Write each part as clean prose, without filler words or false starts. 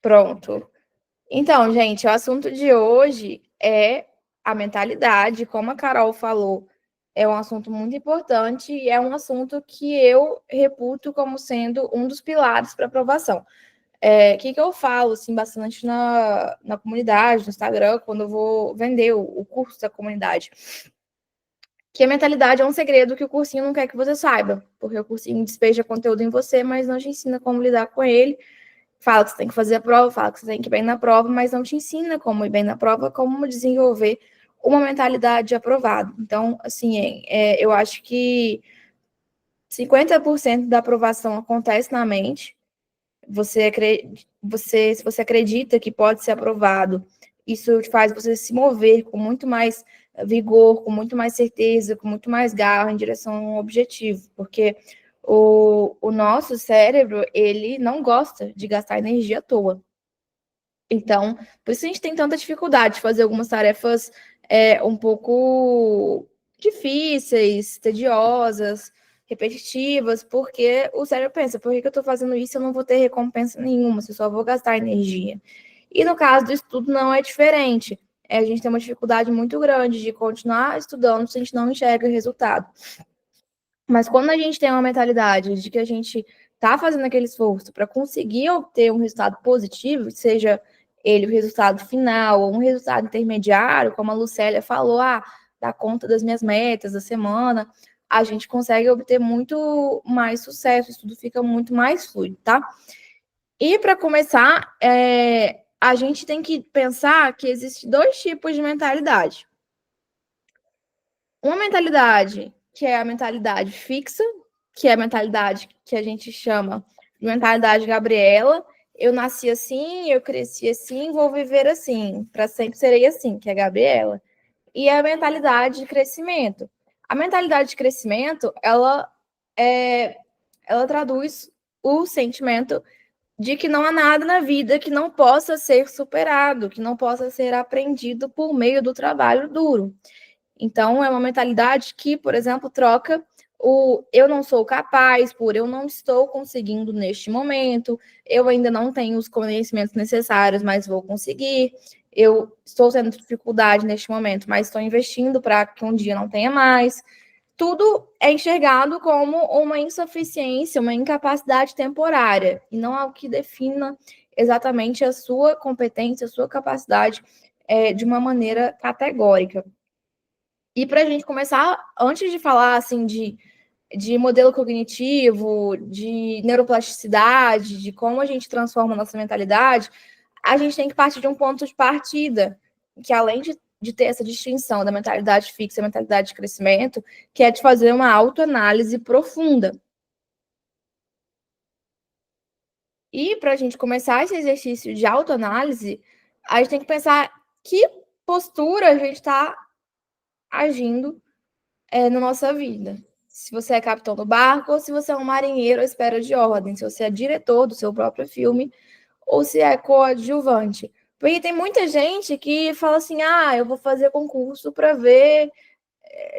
Pronto. Então, gente, o assunto de hoje é a mentalidade. Como a Carol falou, é um assunto muito importante e é um assunto que eu reputo como sendo um dos pilares para aprovação. Que eu falo assim, bastante na comunidade, no Instagram, quando eu vou vender o curso da comunidade. Que a mentalidade é um segredo que o cursinho não quer que você saiba, porque o cursinho despeja conteúdo em você, mas não te ensina como lidar com ele. Fala que você tem que fazer a prova, fala que você tem que ir bem na prova, mas não te ensina como ir bem na prova, como desenvolver uma mentalidade aprovada. Então, assim, eu acho que 50% da aprovação acontece na mente. Se você acredita que pode ser aprovado, isso faz você se mover com muito mais vigor, com muito mais certeza, com muito mais garra em direção a um objetivo, porque o nosso cérebro, ele não gosta de gastar energia à toa. Então, por isso a gente tem tanta dificuldade de fazer algumas tarefas um pouco difíceis, tediosas, repetitivas, porque o cérebro pensa, por que eu estou fazendo isso? Eu não vou ter recompensa nenhuma, eu só vou gastar energia. E no caso do estudo não é diferente. A gente tem uma dificuldade muito grande de continuar estudando se a gente não enxerga o resultado. Mas quando a gente tem uma mentalidade de que a gente está fazendo aquele esforço para conseguir obter um resultado positivo, seja ele o resultado final ou um resultado intermediário, como a Lucélia falou, dá conta das minhas metas da semana, a gente consegue obter muito mais sucesso, tudo fica muito mais fluido, tá? E para começar, a gente tem que pensar que existem dois tipos de mentalidade. Uma mentalidade que é a mentalidade fixa, que é a mentalidade que a gente chama de mentalidade Gabriela. Eu nasci assim, eu cresci assim, vou viver assim, para sempre serei assim, que é a Gabriela. E a mentalidade de crescimento. A mentalidade de crescimento, ela traduz o sentimento de que não há nada na vida que não possa ser superado, que não possa ser aprendido por meio do trabalho duro. Então, é uma mentalidade que, por exemplo, troca o eu não sou capaz por eu não estou conseguindo neste momento, eu ainda não tenho os conhecimentos necessários, mas vou conseguir, eu estou tendo dificuldade neste momento, mas estou investindo para que um dia não tenha mais. Tudo é enxergado como uma insuficiência, uma incapacidade temporária, e não algo que defina exatamente a sua competência, a sua capacidade de uma maneira categórica. E para a gente começar, antes de falar assim de modelo cognitivo, de neuroplasticidade, de como a gente transforma a nossa mentalidade, a gente tem que partir de um ponto de partida, que além de ter essa distinção da mentalidade fixa e mentalidade de crescimento, que é de fazer uma autoanálise profunda. E para a gente começar esse exercício de autoanálise, a gente tem que pensar que postura a gente está agindo na nossa vida. Se você é capitão do barco ou se você é um marinheiro à espera de ordem, se você é diretor do seu próprio filme ou se é coadjuvante. Porque tem muita gente que fala assim, eu vou fazer concurso para ver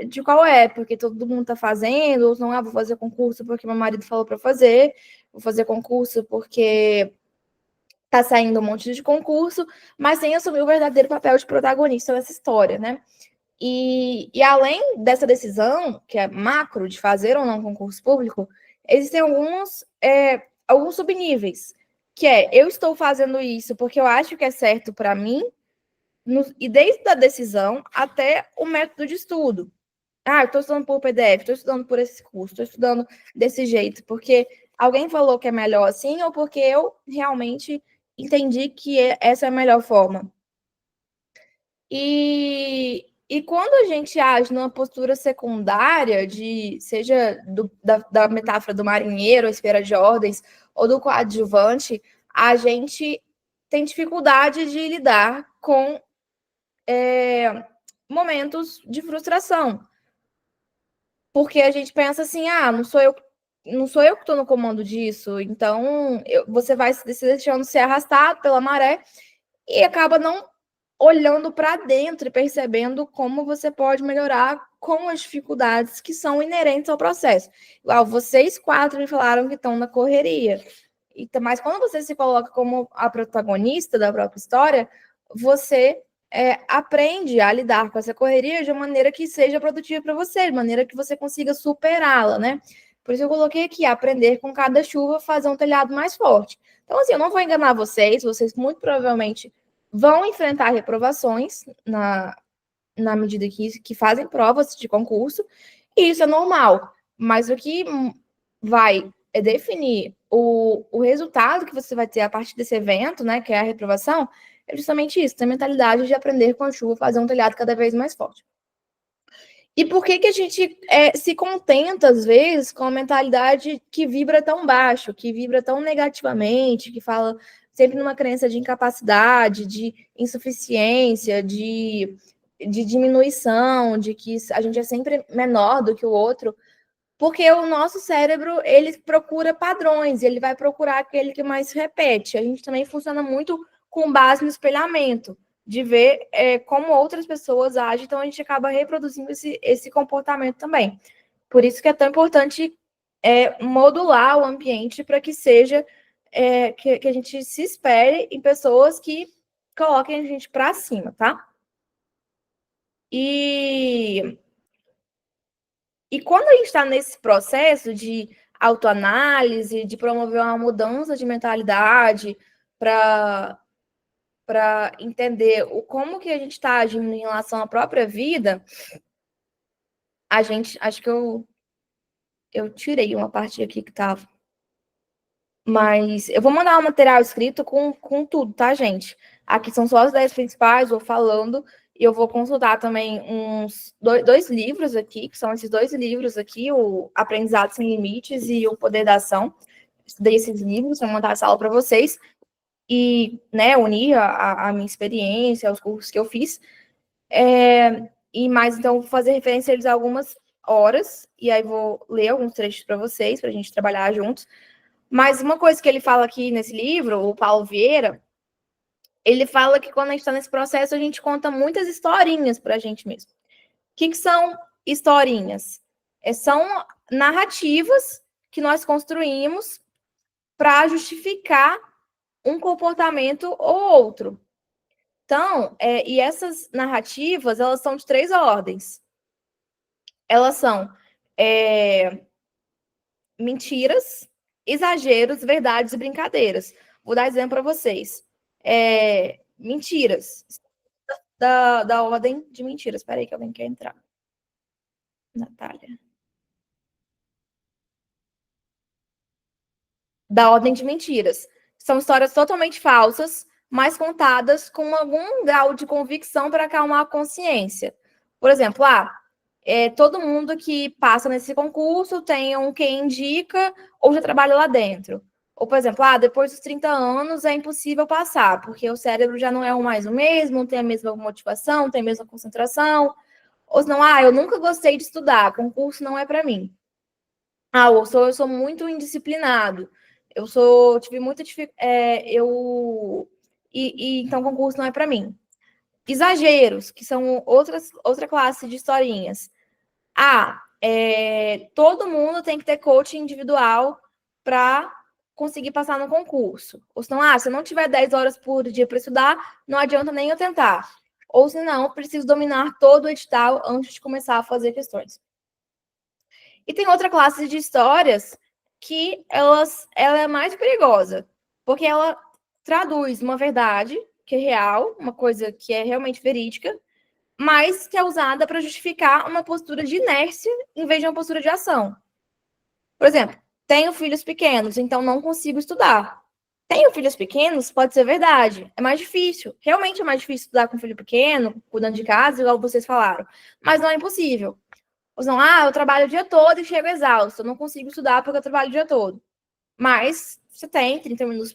de qual é, porque todo mundo está fazendo, ou não, vou fazer concurso porque meu marido falou para fazer, vou fazer concurso porque tá saindo um monte de concurso, mas sem assumir o verdadeiro papel de protagonista nessa história, né? E além dessa decisão, que é macro, de fazer ou não concurso público, existem alguns subníveis, que eu estou fazendo isso porque eu acho que é certo para mim, e desde a decisão até o método de estudo. Eu estou estudando por PDF, estou estudando por esse curso, estou estudando desse jeito, porque alguém falou que é melhor assim, ou porque eu realmente entendi que essa é a melhor forma. E quando a gente age numa postura secundária, seja da metáfora do marinheiro, à espera de ordens, ou do coadjuvante, a gente tem dificuldade de lidar com momentos de frustração. Porque a gente pensa assim, não sou eu que estou no comando disso, então você vai se deixando ser arrastado pela maré e acaba não olhando para dentro e percebendo como você pode melhorar com as dificuldades que são inerentes ao processo. Igual vocês quatro me falaram que estão na correria. Mas quando você se coloca como a protagonista da própria história, você aprende a lidar com essa correria de uma maneira que seja produtiva para você, de maneira que você consiga superá-la, né? Por isso eu coloquei aqui, aprender com cada chuva, fazer um telhado mais forte. Então, assim, eu não vou enganar vocês muito provavelmente vão enfrentar reprovações na medida que fazem provas de concurso, e isso é normal. Mas o que vai definir o resultado que você vai ter a partir desse evento, né, que é a reprovação, é justamente isso, ter a mentalidade de aprender com a chuva, fazer um telhado cada vez mais forte. E por que a gente se contenta, às vezes, com a mentalidade que vibra tão baixo, que vibra tão negativamente, que fala sempre numa crença de incapacidade, de insuficiência, de diminuição, de que a gente é sempre menor do que o outro, porque o nosso cérebro, ele procura padrões, ele vai procurar aquele que mais repete. A gente também funciona muito com base no espelhamento, de ver como outras pessoas agem, então a gente acaba reproduzindo esse comportamento também. Por isso que é tão importante modular o ambiente para que seja que a gente se espere em pessoas que coloquem a gente para cima, tá? E quando a gente está nesse processo de autoanálise, de promover uma mudança de mentalidade para entender como que a gente está agindo em relação à própria vida, acho que eu tirei uma parte aqui que estava. Mas eu vou mandar um material escrito com tudo, tá, gente? Aqui são só as 10 principais, vou falando, e eu vou consultar também dois livros aqui, que são esses 2 livros aqui, o Aprendizado Sem Limites e o Poder da Ação. Estudei esses livros, vou mandar essa aula para vocês, e né, unir a minha experiência, aos cursos que eu fiz. E mais, então, vou fazer referência a eles a algumas horas, e aí vou ler alguns trechos para vocês, para a gente trabalhar juntos. Mas uma coisa que ele fala aqui nesse livro, o Paulo Vieira, ele fala que quando a gente está nesse processo, a gente conta muitas historinhas para a gente mesmo. O que são historinhas? São narrativas que nós construímos para justificar um comportamento ou outro. Então, e essas narrativas, elas são de 3 ordens. Elas são mentiras, exageros, verdades e brincadeiras. Vou dar exemplo para vocês. Mentiras. Da ordem de mentiras. Espera aí que alguém quer entrar. Natália. Da ordem de mentiras. São histórias totalmente falsas, mas contadas com algum grau de convicção para acalmar a consciência. Por exemplo, todo mundo que passa nesse concurso tem um quem indica ou já trabalha lá dentro. Ou, por exemplo, depois dos 30 anos é impossível passar, porque o cérebro já não é mais o mesmo, não tem a mesma motivação, não tem a mesma concentração. Ou senão, eu nunca gostei de estudar, concurso não é para mim. Eu sou muito indisciplinado. Tive muita dificuldade. Então, concurso não é para mim. Exageros, que são outra classe de historinhas. Todo mundo tem que ter coaching individual para conseguir passar no concurso. Ou senão, se eu não tiver 10 horas por dia para estudar, não adianta nem eu tentar. Ou senão, preciso dominar todo o edital antes de começar a fazer questões. E tem outra classe de histórias que ela é mais perigosa, porque ela traduz uma verdade que é real, uma coisa que é realmente verídica, mas que é usada para justificar uma postura de inércia em vez de uma postura de ação. Por exemplo, tenho filhos pequenos, então não consigo estudar. Tenho filhos pequenos, pode ser verdade. É mais difícil. Realmente é mais difícil estudar com filho pequeno, cuidando de casa, igual vocês falaram. Mas não é impossível. Ou não, eu trabalho o dia todo e chego exausto. Eu não consigo estudar porque eu trabalho o dia todo. Mas você tem 30 minutos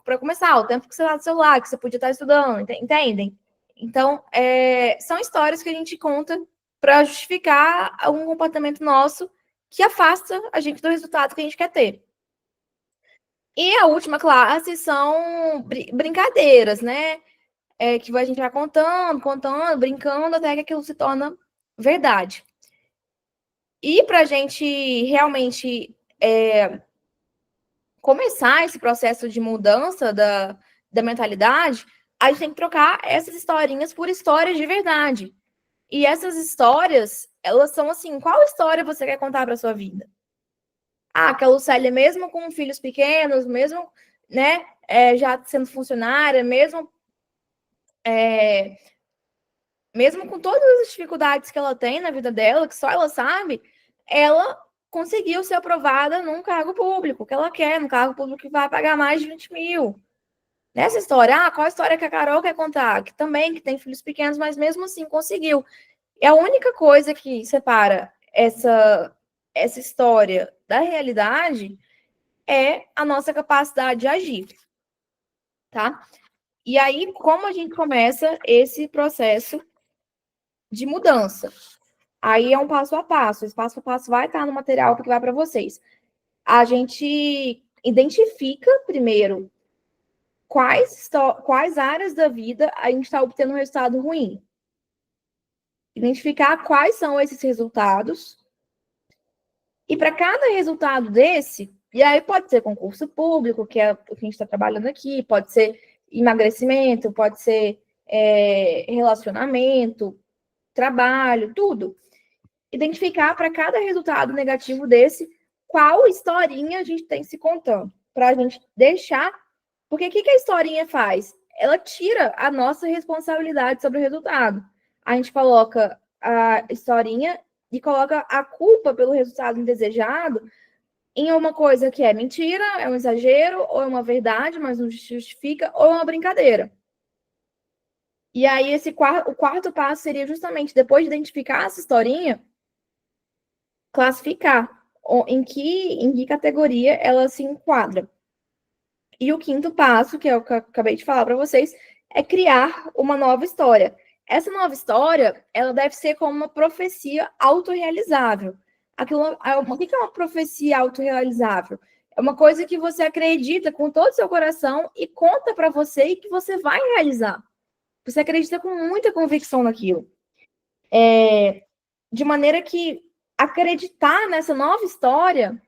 para começar. O tempo que você está no celular, que você podia estar estudando. Entendem? Então, são histórias que a gente conta para justificar algum comportamento nosso que afasta a gente do resultado que a gente quer ter. E a última classe são brincadeiras, né? Que a gente vai contando, brincando, até que aquilo se torna verdade. E para a gente realmente começar esse processo de mudança da mentalidade, a gente tem que trocar essas historinhas por histórias de verdade. E essas histórias, elas são assim, qual história você quer contar para sua vida? Ah, que a Lucélia, mesmo com filhos pequenos, mesmo, né, já sendo funcionária, mesmo com todas as dificuldades que ela tem na vida dela, que só ela sabe, ela conseguiu ser aprovada num cargo público que ela quer, num cargo público que vai pagar mais de 20 mil. Nessa história, qual a história que a Carol quer contar? Que também que tem filhos pequenos, mas mesmo assim conseguiu. É a única coisa que separa essa história da realidade é a nossa capacidade de agir, tá? E aí, como a gente começa esse processo de mudança? Aí é um passo a passo. Esse passo a passo vai estar no material que vai para vocês. A gente identifica primeiro quais áreas da vida a gente está obtendo um resultado ruim. Identificar quais são esses resultados. E para cada resultado desse, e aí pode ser concurso público, que é o que a gente está trabalhando aqui, pode ser emagrecimento, pode ser relacionamento, trabalho, tudo. Identificar para cada resultado negativo desse, qual historinha a gente tem se contando, para a gente deixar. Porque o que a historinha faz? Ela tira a nossa responsabilidade sobre o resultado. A gente coloca a historinha e coloca a culpa pelo resultado indesejado em uma coisa que é mentira, é um exagero, ou é uma verdade, mas não justifica, ou é uma brincadeira. E aí, o quarto passo seria justamente, depois de identificar essa historinha, classificar em que categoria ela se enquadra. E o quinto passo, que é o que eu acabei de falar para vocês, é criar uma nova história. Essa nova história, ela deve ser como uma profecia autorrealizável. O que é uma profecia autorrealizável? É uma coisa que você acredita com todo o seu coração e conta para você e que você vai realizar. Você acredita com muita convicção naquilo. De maneira que acreditar nessa nova história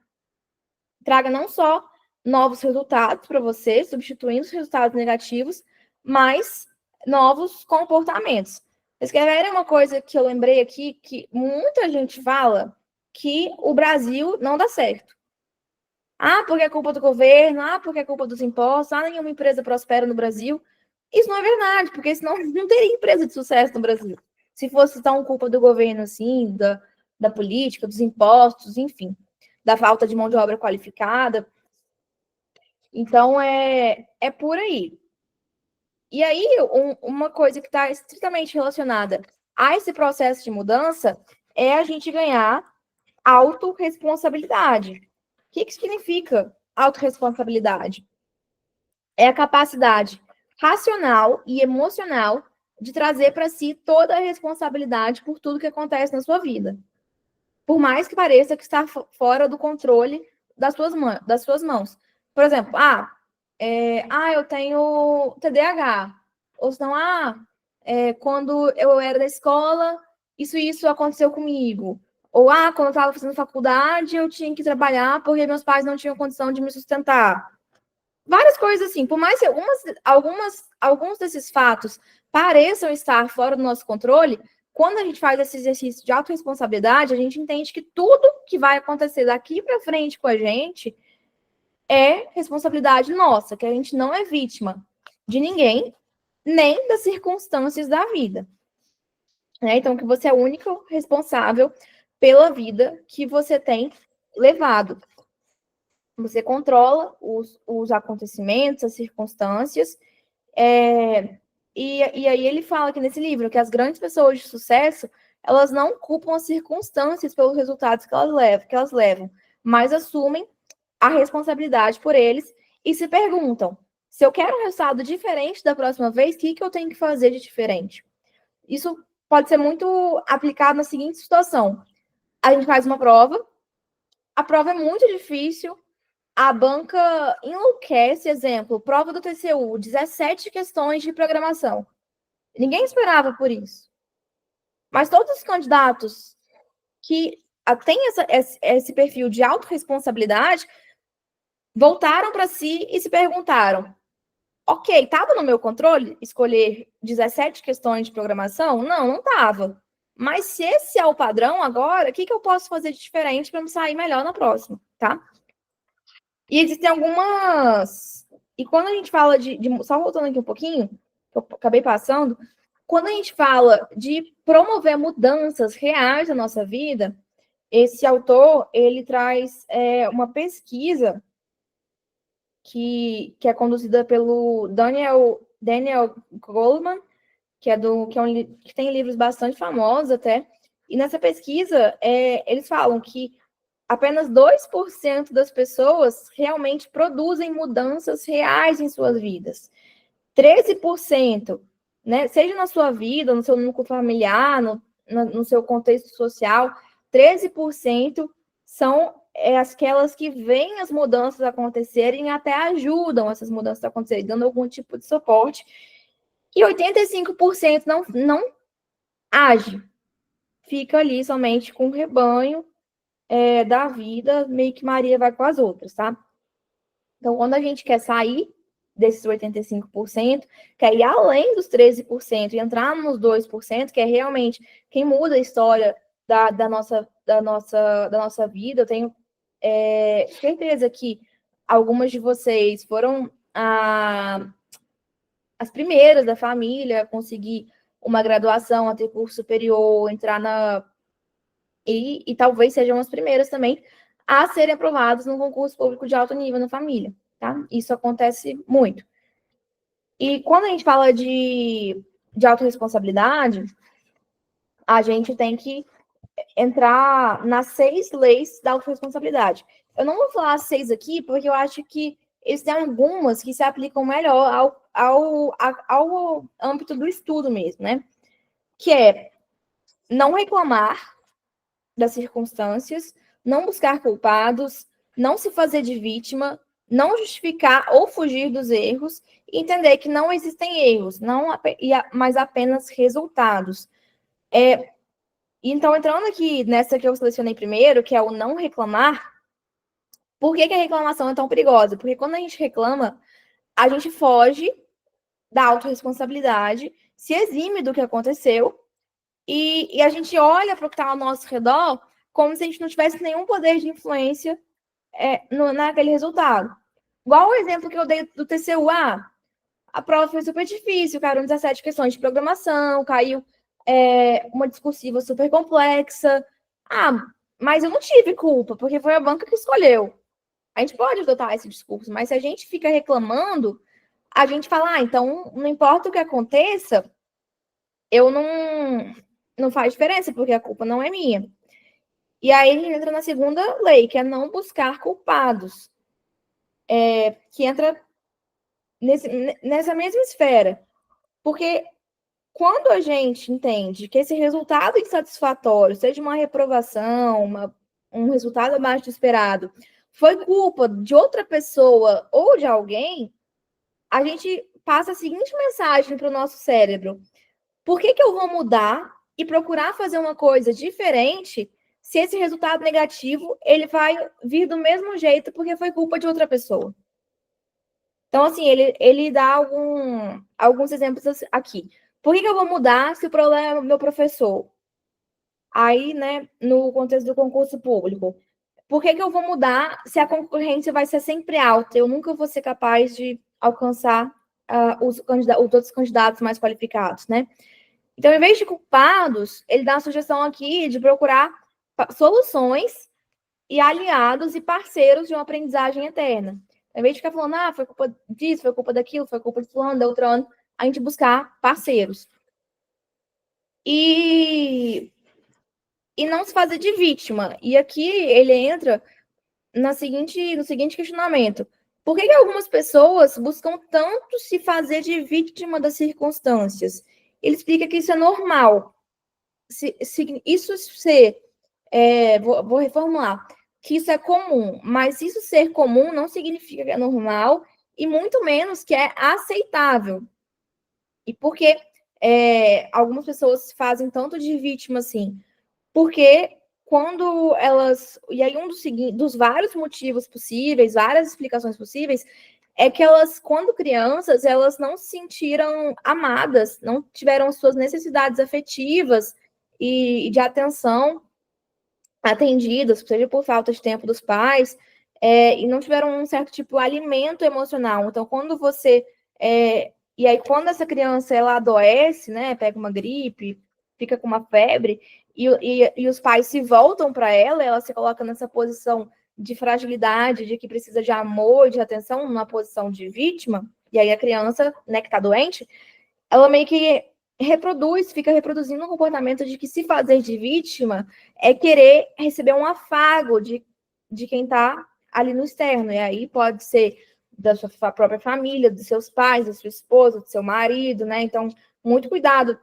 traga não só novos resultados para você, substituindo os resultados negativos, mas novos comportamentos. Vocês querem ver uma coisa que eu lembrei aqui, que muita gente fala que o Brasil não dá certo. Porque é culpa do governo, porque é culpa dos impostos, nenhuma empresa prospera no Brasil. Isso não é verdade, porque senão não teria empresa de sucesso no Brasil. Se fosse tão culpa do governo, assim, da política, dos impostos, enfim, da falta de mão de obra qualificada. Então, é por aí. E aí, uma coisa que está estritamente relacionada a esse processo de mudança é a gente ganhar autorresponsabilidade. O que significa autorresponsabilidade? É a capacidade racional e emocional de trazer para si toda a responsabilidade por tudo que acontece na sua vida. Por mais que pareça que está fora do controle das suas mãos. Por exemplo, eu tenho TDAH. Ou senão, quando eu era da escola, isso aconteceu comigo. Ou, quando eu estava fazendo faculdade, eu tinha que trabalhar porque meus pais não tinham condição de me sustentar. Várias coisas assim. Por mais que alguns desses fatos pareçam estar fora do nosso controle, quando a gente faz esse exercício de autorresponsabilidade, a gente entende que tudo que vai acontecer daqui para frente com a gente é responsabilidade nossa, que a gente não é vítima de ninguém, nem das circunstâncias da vida. Então, que você é o único responsável pela vida que você tem levado. Você controla os acontecimentos, as circunstâncias. E aí ele fala aqui nesse livro que as grandes pessoas de sucesso, elas não culpam as circunstâncias pelos resultados que elas levam, mas assumem a responsabilidade por eles e se perguntam: se eu quero um resultado diferente da próxima vez, o que eu tenho que fazer de diferente? Isso pode ser muito aplicado na seguinte situação: a gente faz uma prova, a prova é muito difícil, a banca enlouquece, exemplo, prova do TCU, 17 questões de programação. Ninguém esperava por isso. Mas todos os candidatos que têm esse perfil de autorresponsabilidade voltaram para si e se perguntaram: ok, estava no meu controle escolher 17 questões de programação? Não estava. Mas se esse é o padrão agora, o que eu posso fazer de diferente para me sair melhor na próxima, tá? E existem algumas... E quando a gente fala só voltando aqui um pouquinho, que eu acabei passando, quando a gente fala de promover mudanças reais na nossa vida, esse autor, ele traz uma pesquisa que é conduzida pelo Daniel Goleman, que tem livros bastante famosos até. E nessa pesquisa, eles falam que apenas 2% das pessoas realmente produzem mudanças reais em suas vidas. 13%, né, seja na sua vida, no seu núcleo familiar, no seu contexto social, 13% são aquelas que veem as mudanças acontecerem e até ajudam essas mudanças a acontecerem, dando algum tipo de suporte. E 85% não age, fica ali somente com o rebanho da vida, meio que Maria vai com as outras, tá? Então, quando a gente quer sair desses 85%, quer ir além dos 13% e entrar nos 2%, que é realmente quem muda a história da nossa vida. Eu tenho certeza que algumas de vocês foram as primeiras da família a conseguir uma graduação, a ter curso superior, entrar e talvez sejam as primeiras também a serem aprovados num concurso público de alto nível na família, tá? Isso acontece muito. E quando a gente fala de autorresponsabilidade, a gente tem que entrar nas 6 leis da autorresponsabilidade. Eu não vou falar as 6 aqui, porque eu acho que existem algumas que se aplicam melhor ao âmbito do estudo mesmo, né? Que é não reclamar das circunstâncias, não buscar culpados, não se fazer de vítima, não justificar ou fugir dos erros, e entender que não existem erros, mas apenas resultados. Então, entrando aqui nessa que eu selecionei primeiro, que é o não reclamar, por que a reclamação é tão perigosa? Porque quando a gente reclama, a gente foge da autorresponsabilidade, se exime do que aconteceu, e a gente olha para o que está ao nosso redor como se a gente não tivesse nenhum poder de influência naquele resultado. Igual o exemplo que eu dei do TCU. A prova foi super difícil, caíram 17 questões de programação, caiu uma discursiva super complexa. Mas eu não tive culpa, porque foi a banca que escolheu. A gente pode adotar esse discurso, mas se a gente fica reclamando, a gente fala, então não importa o que aconteça, eu não faz diferença, porque a culpa não é minha. E aí a gente entra na segunda lei, que é não buscar culpados, que entra nessa mesma esfera. Porque quando a gente entende que esse resultado insatisfatório, seja uma reprovação, um resultado abaixo do esperado, foi culpa de outra pessoa ou de alguém, a gente passa a seguinte mensagem para o nosso cérebro: por que eu vou mudar e procurar fazer uma coisa diferente se esse resultado negativo ele vai vir do mesmo jeito porque foi culpa de outra pessoa? Então, assim, ele dá alguns exemplos aqui. Por que eu vou mudar se o problema é o meu professor? Aí, né, no contexto do concurso público. Por que eu vou mudar se a concorrência vai ser sempre alta? Eu nunca vou ser capaz de alcançar os outros candidatos mais qualificados, né? Então, em vez de culpados, ele dá a sugestão aqui de procurar soluções e aliados e parceiros de uma aprendizagem eterna. Em vez de ficar falando, foi culpa disso, foi culpa daquilo, foi culpa de fulano, da outra ano, a gente buscar parceiros. E não se fazer de vítima. E aqui ele entra no seguinte questionamento. Por que algumas pessoas buscam tanto se fazer de vítima das circunstâncias? Ele explica que isso é normal. Isso ser... vou reformular. Que isso é comum, mas isso ser comum não significa que é normal e muito menos que é aceitável. E por que algumas pessoas se fazem tanto de vítima assim? Porque quando elas... E aí dos vários motivos possíveis, várias explicações possíveis, é que elas, quando crianças, elas não se sentiram amadas, não tiveram suas necessidades afetivas e de atenção atendidas, seja por falta de tempo dos pais, e não tiveram um certo tipo de alimento emocional. Então, quando você... e aí, quando essa criança ela adoece, né, pega uma gripe, fica com uma febre, e os pais se voltam para ela se coloca nessa posição de fragilidade, de que precisa de amor, de atenção, numa posição de vítima, e aí a criança, né, que está doente, ela meio que fica reproduzindo um comportamento de que se fazer de vítima é querer receber um afago de quem está ali no externo. E aí pode ser da sua própria família, dos seus pais, da sua esposa, do seu marido, né? Então, muito cuidado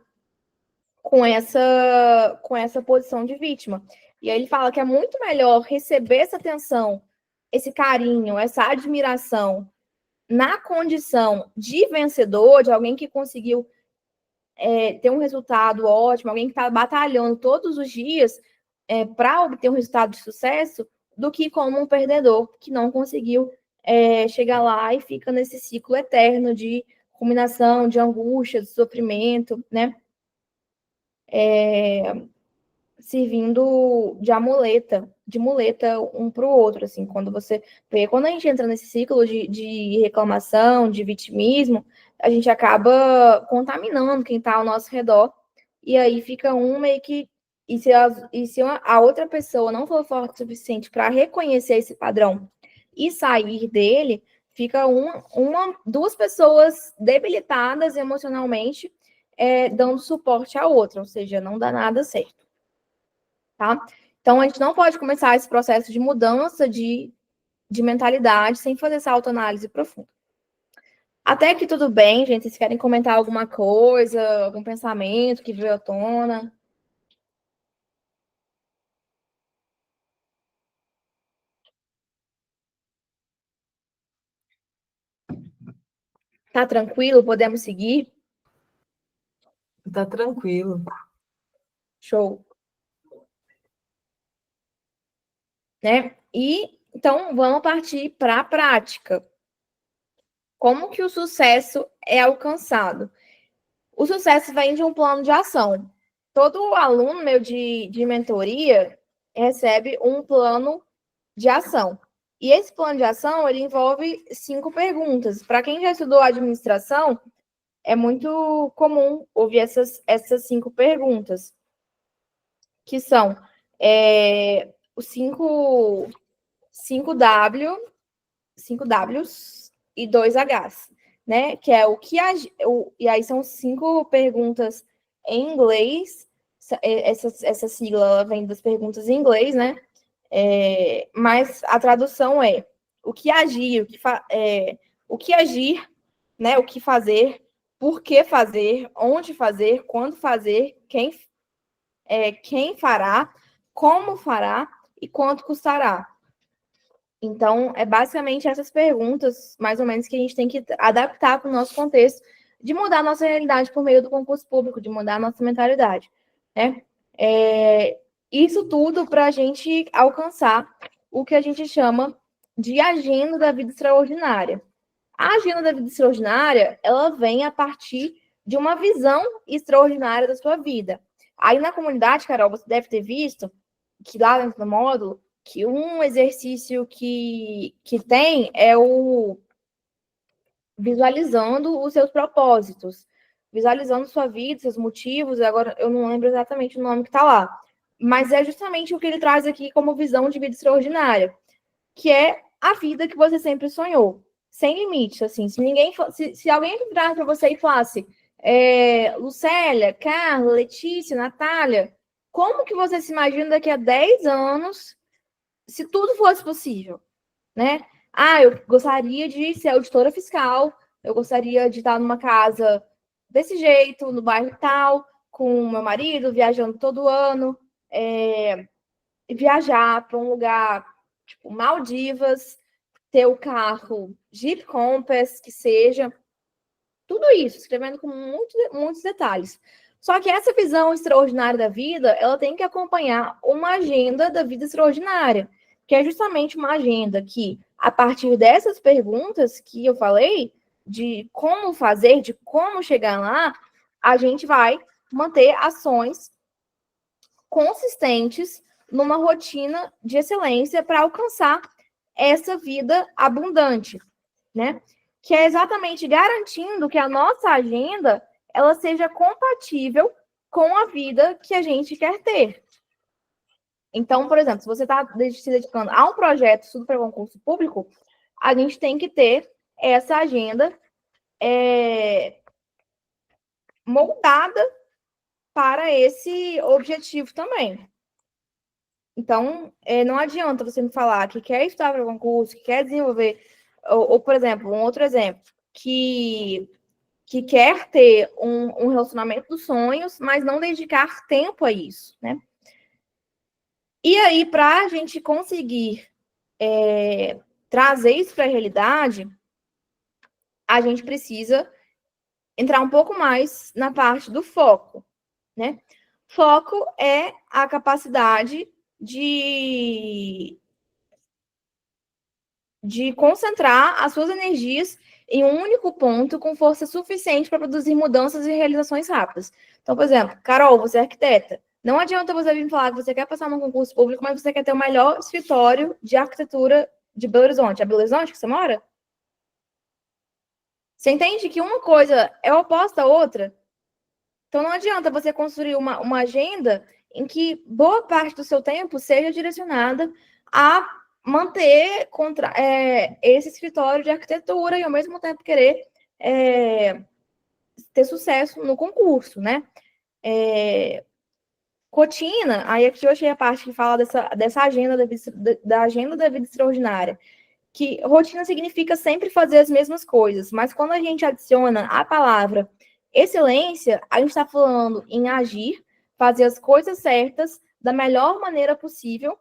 com essa posição de vítima. E aí ele fala que é muito melhor receber essa atenção, esse carinho, essa admiração na condição de vencedor, de alguém que conseguiu ter um resultado ótimo, alguém que está batalhando todos os dias para obter um resultado de sucesso, do que como um perdedor que não conseguiu chegar lá e fica nesse ciclo eterno de combinação, de angústia, de sofrimento, né? Servindo de muleta um para o outro, assim, quando a gente entra nesse ciclo de reclamação, de vitimismo, a gente acaba contaminando quem está ao nosso redor, e aí fica um meio que, se a outra pessoa não for forte o suficiente para reconhecer esse padrão e sair dele, fica duas pessoas debilitadas emocionalmente, dando suporte à outra, ou seja, não dá nada certo. Tá? Então, a gente não pode começar esse processo de mudança de mentalidade sem fazer essa autoanálise profunda. Até que tudo bem, gente. Vocês querem comentar alguma coisa, algum pensamento que veio à tona? Tá tranquilo? Podemos seguir? Tá tranquilo. Show. Né? E então vamos partir para a prática. Como que o sucesso é alcançado? O sucesso vem de um plano de ação. Todo aluno meu de mentoria recebe um plano de ação. E esse plano de ação, ele envolve 5 perguntas. Para quem já estudou administração, é muito comum ouvir essas 5 perguntas, que são os 5 Ws e 2 Hs, né? Que é e aí são 5 perguntas em inglês. Essa sigla vem das perguntas em inglês, né? Mas a tradução é o que agir, o que agir, né? O que fazer, por que fazer, onde fazer, quando fazer, quem fará, como fará e quanto custará. Então, é basicamente essas perguntas, mais ou menos, que a gente tem que adaptar para o nosso contexto, de mudar a nossa realidade por meio do concurso público, de mudar a nossa mentalidade, né? Isso tudo para a gente alcançar o que a gente chama de agenda da vida extraordinária. A agenda da vida extraordinária, ela vem a partir de uma visão extraordinária da sua vida. Aí na comunidade, Carol, você deve ter visto que lá dentro do módulo, que um exercício que tem é o visualizando os seus propósitos, visualizando sua vida, seus motivos. Agora eu não lembro exatamente o nome que está lá, mas é justamente o que ele traz aqui como visão de vida extraordinária, que é a vida que você sempre sonhou, sem limites. Assim, se alguém virasse para você e falasse, Lucélia, Carla, Letícia, Natália, como que você se imagina daqui a 10 anos, se tudo fosse possível, né? Eu gostaria de ser auditora fiscal, eu gostaria de estar numa casa desse jeito, no bairro tal, com o meu marido, viajando todo ano, viajar para um lugar tipo Maldivas, ter o carro Jeep Compass, que seja, tudo isso, escrevendo com muitos detalhes. Só que essa visão extraordinária da vida, ela tem que acompanhar uma agenda da vida extraordinária, que é justamente uma agenda que, a partir dessas perguntas que eu falei, de como fazer, de como chegar lá, a gente vai manter ações consistentes numa rotina de excelência para alcançar essa vida abundante, né? Que é exatamente garantindo que a nossa agenda ela seja compatível com a vida que a gente quer ter. Então, por exemplo, se você está se dedicando a um projeto estudo para concurso público, a gente tem que ter essa agenda moldada para esse objetivo também. Então, não adianta você me falar que quer estudar para concurso, que quer desenvolver, ou, por exemplo, um outro exemplo, que quer ter um relacionamento dos sonhos, mas não dedicar tempo a isso, né? E aí, para a gente conseguir trazer isso para a realidade, a gente precisa entrar um pouco mais na parte do foco, né? Foco é a capacidade de concentrar as suas energias em um único ponto com força suficiente para produzir mudanças e realizações rápidas. Então, por exemplo, Carol, você é arquiteta. Não adianta você vir falar que você quer passar num concurso público, mas você quer ter o melhor escritório de arquitetura de Belo Horizonte. É Belo Horizonte que você mora? Você entende que uma coisa é oposta à outra? Então, não adianta você construir uma agenda em que boa parte do seu tempo seja direcionada a manter esse escritório de arquitetura e, ao mesmo tempo, querer ter sucesso no concurso, né? Rotina, aí aqui eu achei a parte que fala dessa agenda da agenda da vida extraordinária, que rotina significa sempre fazer as mesmas coisas, mas quando a gente adiciona a palavra excelência, a gente está falando em agir, fazer as coisas certas da melhor maneira possível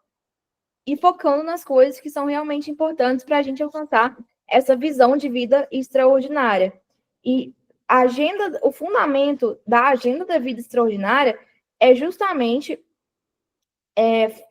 e focando nas coisas que são realmente importantes para a gente alcançar essa visão de vida extraordinária. E o fundamento da agenda da vida extraordinária é justamente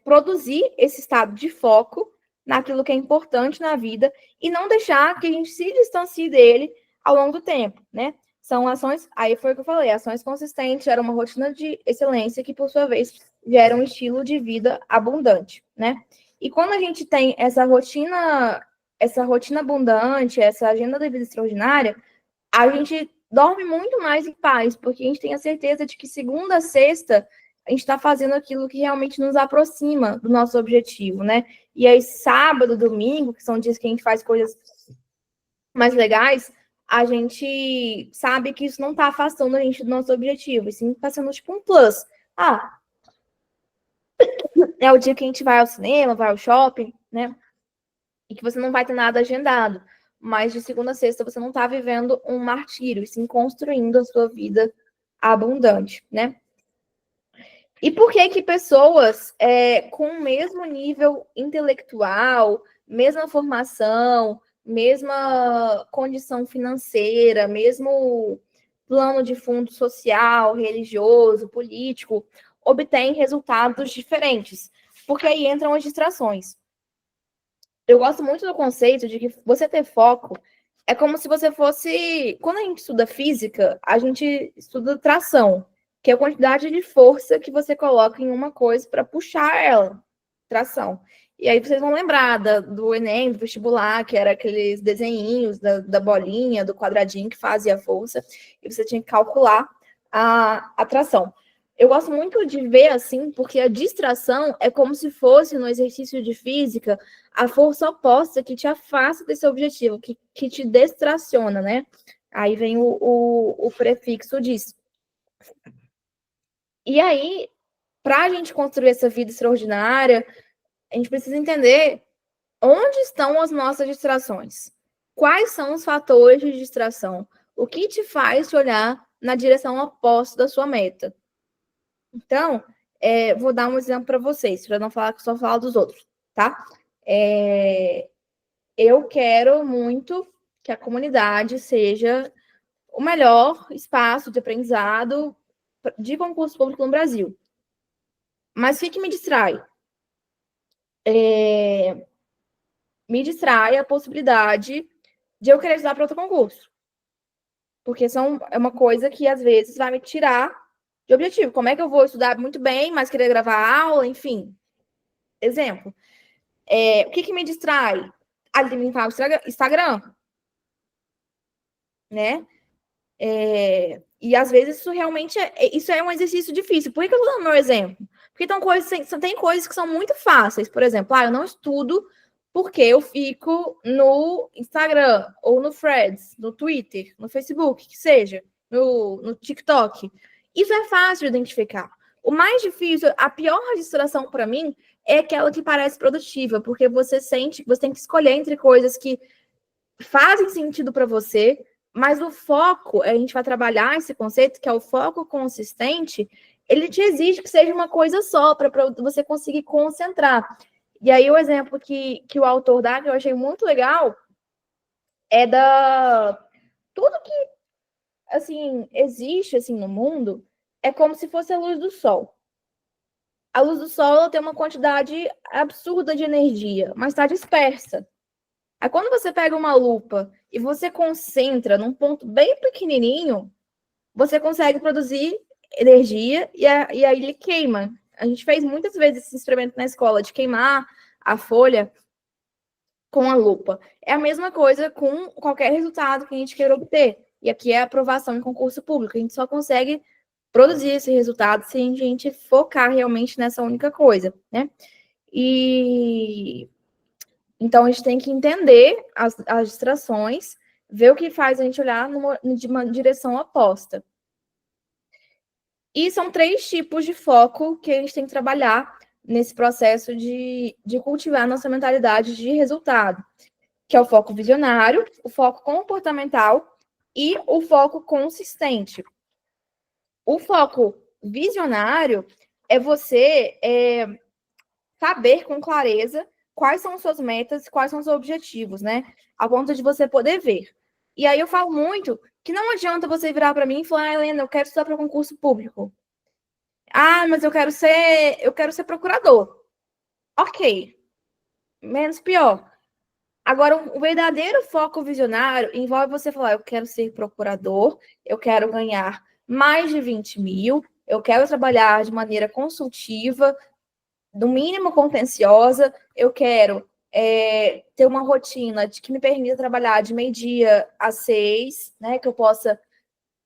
produzir esse estado de foco naquilo que é importante na vida e não deixar que a gente se distancie dele ao longo do tempo, né? São ações, aí foi o que eu falei, ações consistentes, gera uma rotina de excelência que, por sua vez, gera um estilo de vida abundante, né? E quando a gente tem essa rotina abundante, essa agenda da vida extraordinária, a gente dorme muito mais em paz, porque a gente tem a certeza de que segunda a sexta a gente está fazendo aquilo que realmente nos aproxima do nosso objetivo, né? E aí, sábado, domingo, que são dias que a gente faz coisas mais legais, a gente sabe que isso não está afastando a gente do nosso objetivo, e sim está sendo tipo um plus. Ah, é o dia que a gente vai ao cinema, vai ao shopping, né? E que você não vai ter nada agendado. Mas de segunda a sexta você não está vivendo um martírio, e sim construindo a sua vida abundante, né? E por que que pessoas com o mesmo nível intelectual, mesma formação, mesma condição financeira, mesmo plano de fundo social, religioso, político, obtêm resultados diferentes? Porque aí entram as distrações. Eu gosto muito do conceito de que você ter foco é como se você fosse... Quando a gente estuda física, a gente estuda tração, que é a quantidade de força que você coloca em uma coisa para puxar ela, tração. E aí vocês vão lembrar do Enem, do vestibular, que era aqueles desenhinhos da bolinha, do quadradinho que fazia a força, e você tinha que calcular a tração. Eu gosto muito de ver assim, porque a distração é como se fosse, no exercício de física, a força oposta que te afasta desse objetivo, que te distraciona, né? Aí vem o prefixo disso. E aí, para a gente construir essa vida extraordinária, a gente precisa entender onde estão as nossas distrações. Quais são os fatores de distração? O que te faz olhar na direção oposta da sua meta? Então, vou dar um exemplo para vocês, para não falar que só falo dos outros, tá? Eu quero muito que a comunidade seja o melhor espaço de aprendizado de concurso público no Brasil. Mas o que me distrai? Me distrai a possibilidade de eu querer estudar para outro concurso. Porque é uma coisa que, às vezes, vai me tirar de objetivo. Como é que eu vou estudar muito bem, mas querer gravar aula, enfim. Exemplo. O que me distrai? Alimentar o Instagram. Né? E, às vezes, isso realmente isso é um exercício difícil. Por que eu estou dando meu exemplo? Porque tem coisas que são muito fáceis. Por exemplo, eu não estudo porque eu fico no Instagram, ou no Threads, no Twitter, no Facebook, que seja, no TikTok. Isso é fácil de identificar. O mais difícil, a pior distração para mim, é aquela que parece produtiva, porque você sente que você tem que escolher entre coisas que fazem sentido para você, mas o foco, a gente vai trabalhar esse conceito, que é o foco consistente, ele te exige que seja uma coisa só, para você conseguir concentrar. E aí o exemplo que o autor dá, que eu achei muito legal, é tudo que, assim, existe, assim, no mundo, é como se fosse a luz do sol. A luz do sol tem uma quantidade absurda de energia, mas está dispersa. Aí quando você pega uma lupa e você concentra num ponto bem pequenininho, você consegue produzir energia e aí ele queima. A gente fez muitas vezes esse experimento na escola de queimar a folha com a lupa. É a mesma coisa com qualquer resultado que a gente queira obter. E aqui é a aprovação em concurso público. A gente só consegue produzir esse resultado se a gente focar realmente nessa única coisa, né? Então, a gente tem que entender as distrações, ver o que faz a gente olhar de uma direção oposta. E são 3 tipos de foco que a gente tem que trabalhar nesse processo de cultivar nossa mentalidade de resultado, que é o foco visionário, o foco comportamental e o foco consistente. O foco visionário é você saber com clareza quais são suas metas, quais são os seus objetivos, né? A ponto de você poder ver. E aí eu falo muito que não adianta você virar para mim e falar, Helena, eu quero estudar para concurso público. Mas eu quero ser procurador. Ok. Menos pior. Agora, o verdadeiro foco visionário envolve você falar, eu quero ser procurador, eu quero ganhar mais de 20 mil, eu quero trabalhar de maneira consultiva, no mínimo contenciosa, eu quero ter uma rotina que me permita trabalhar de meio-dia às 6, né? Que eu possa,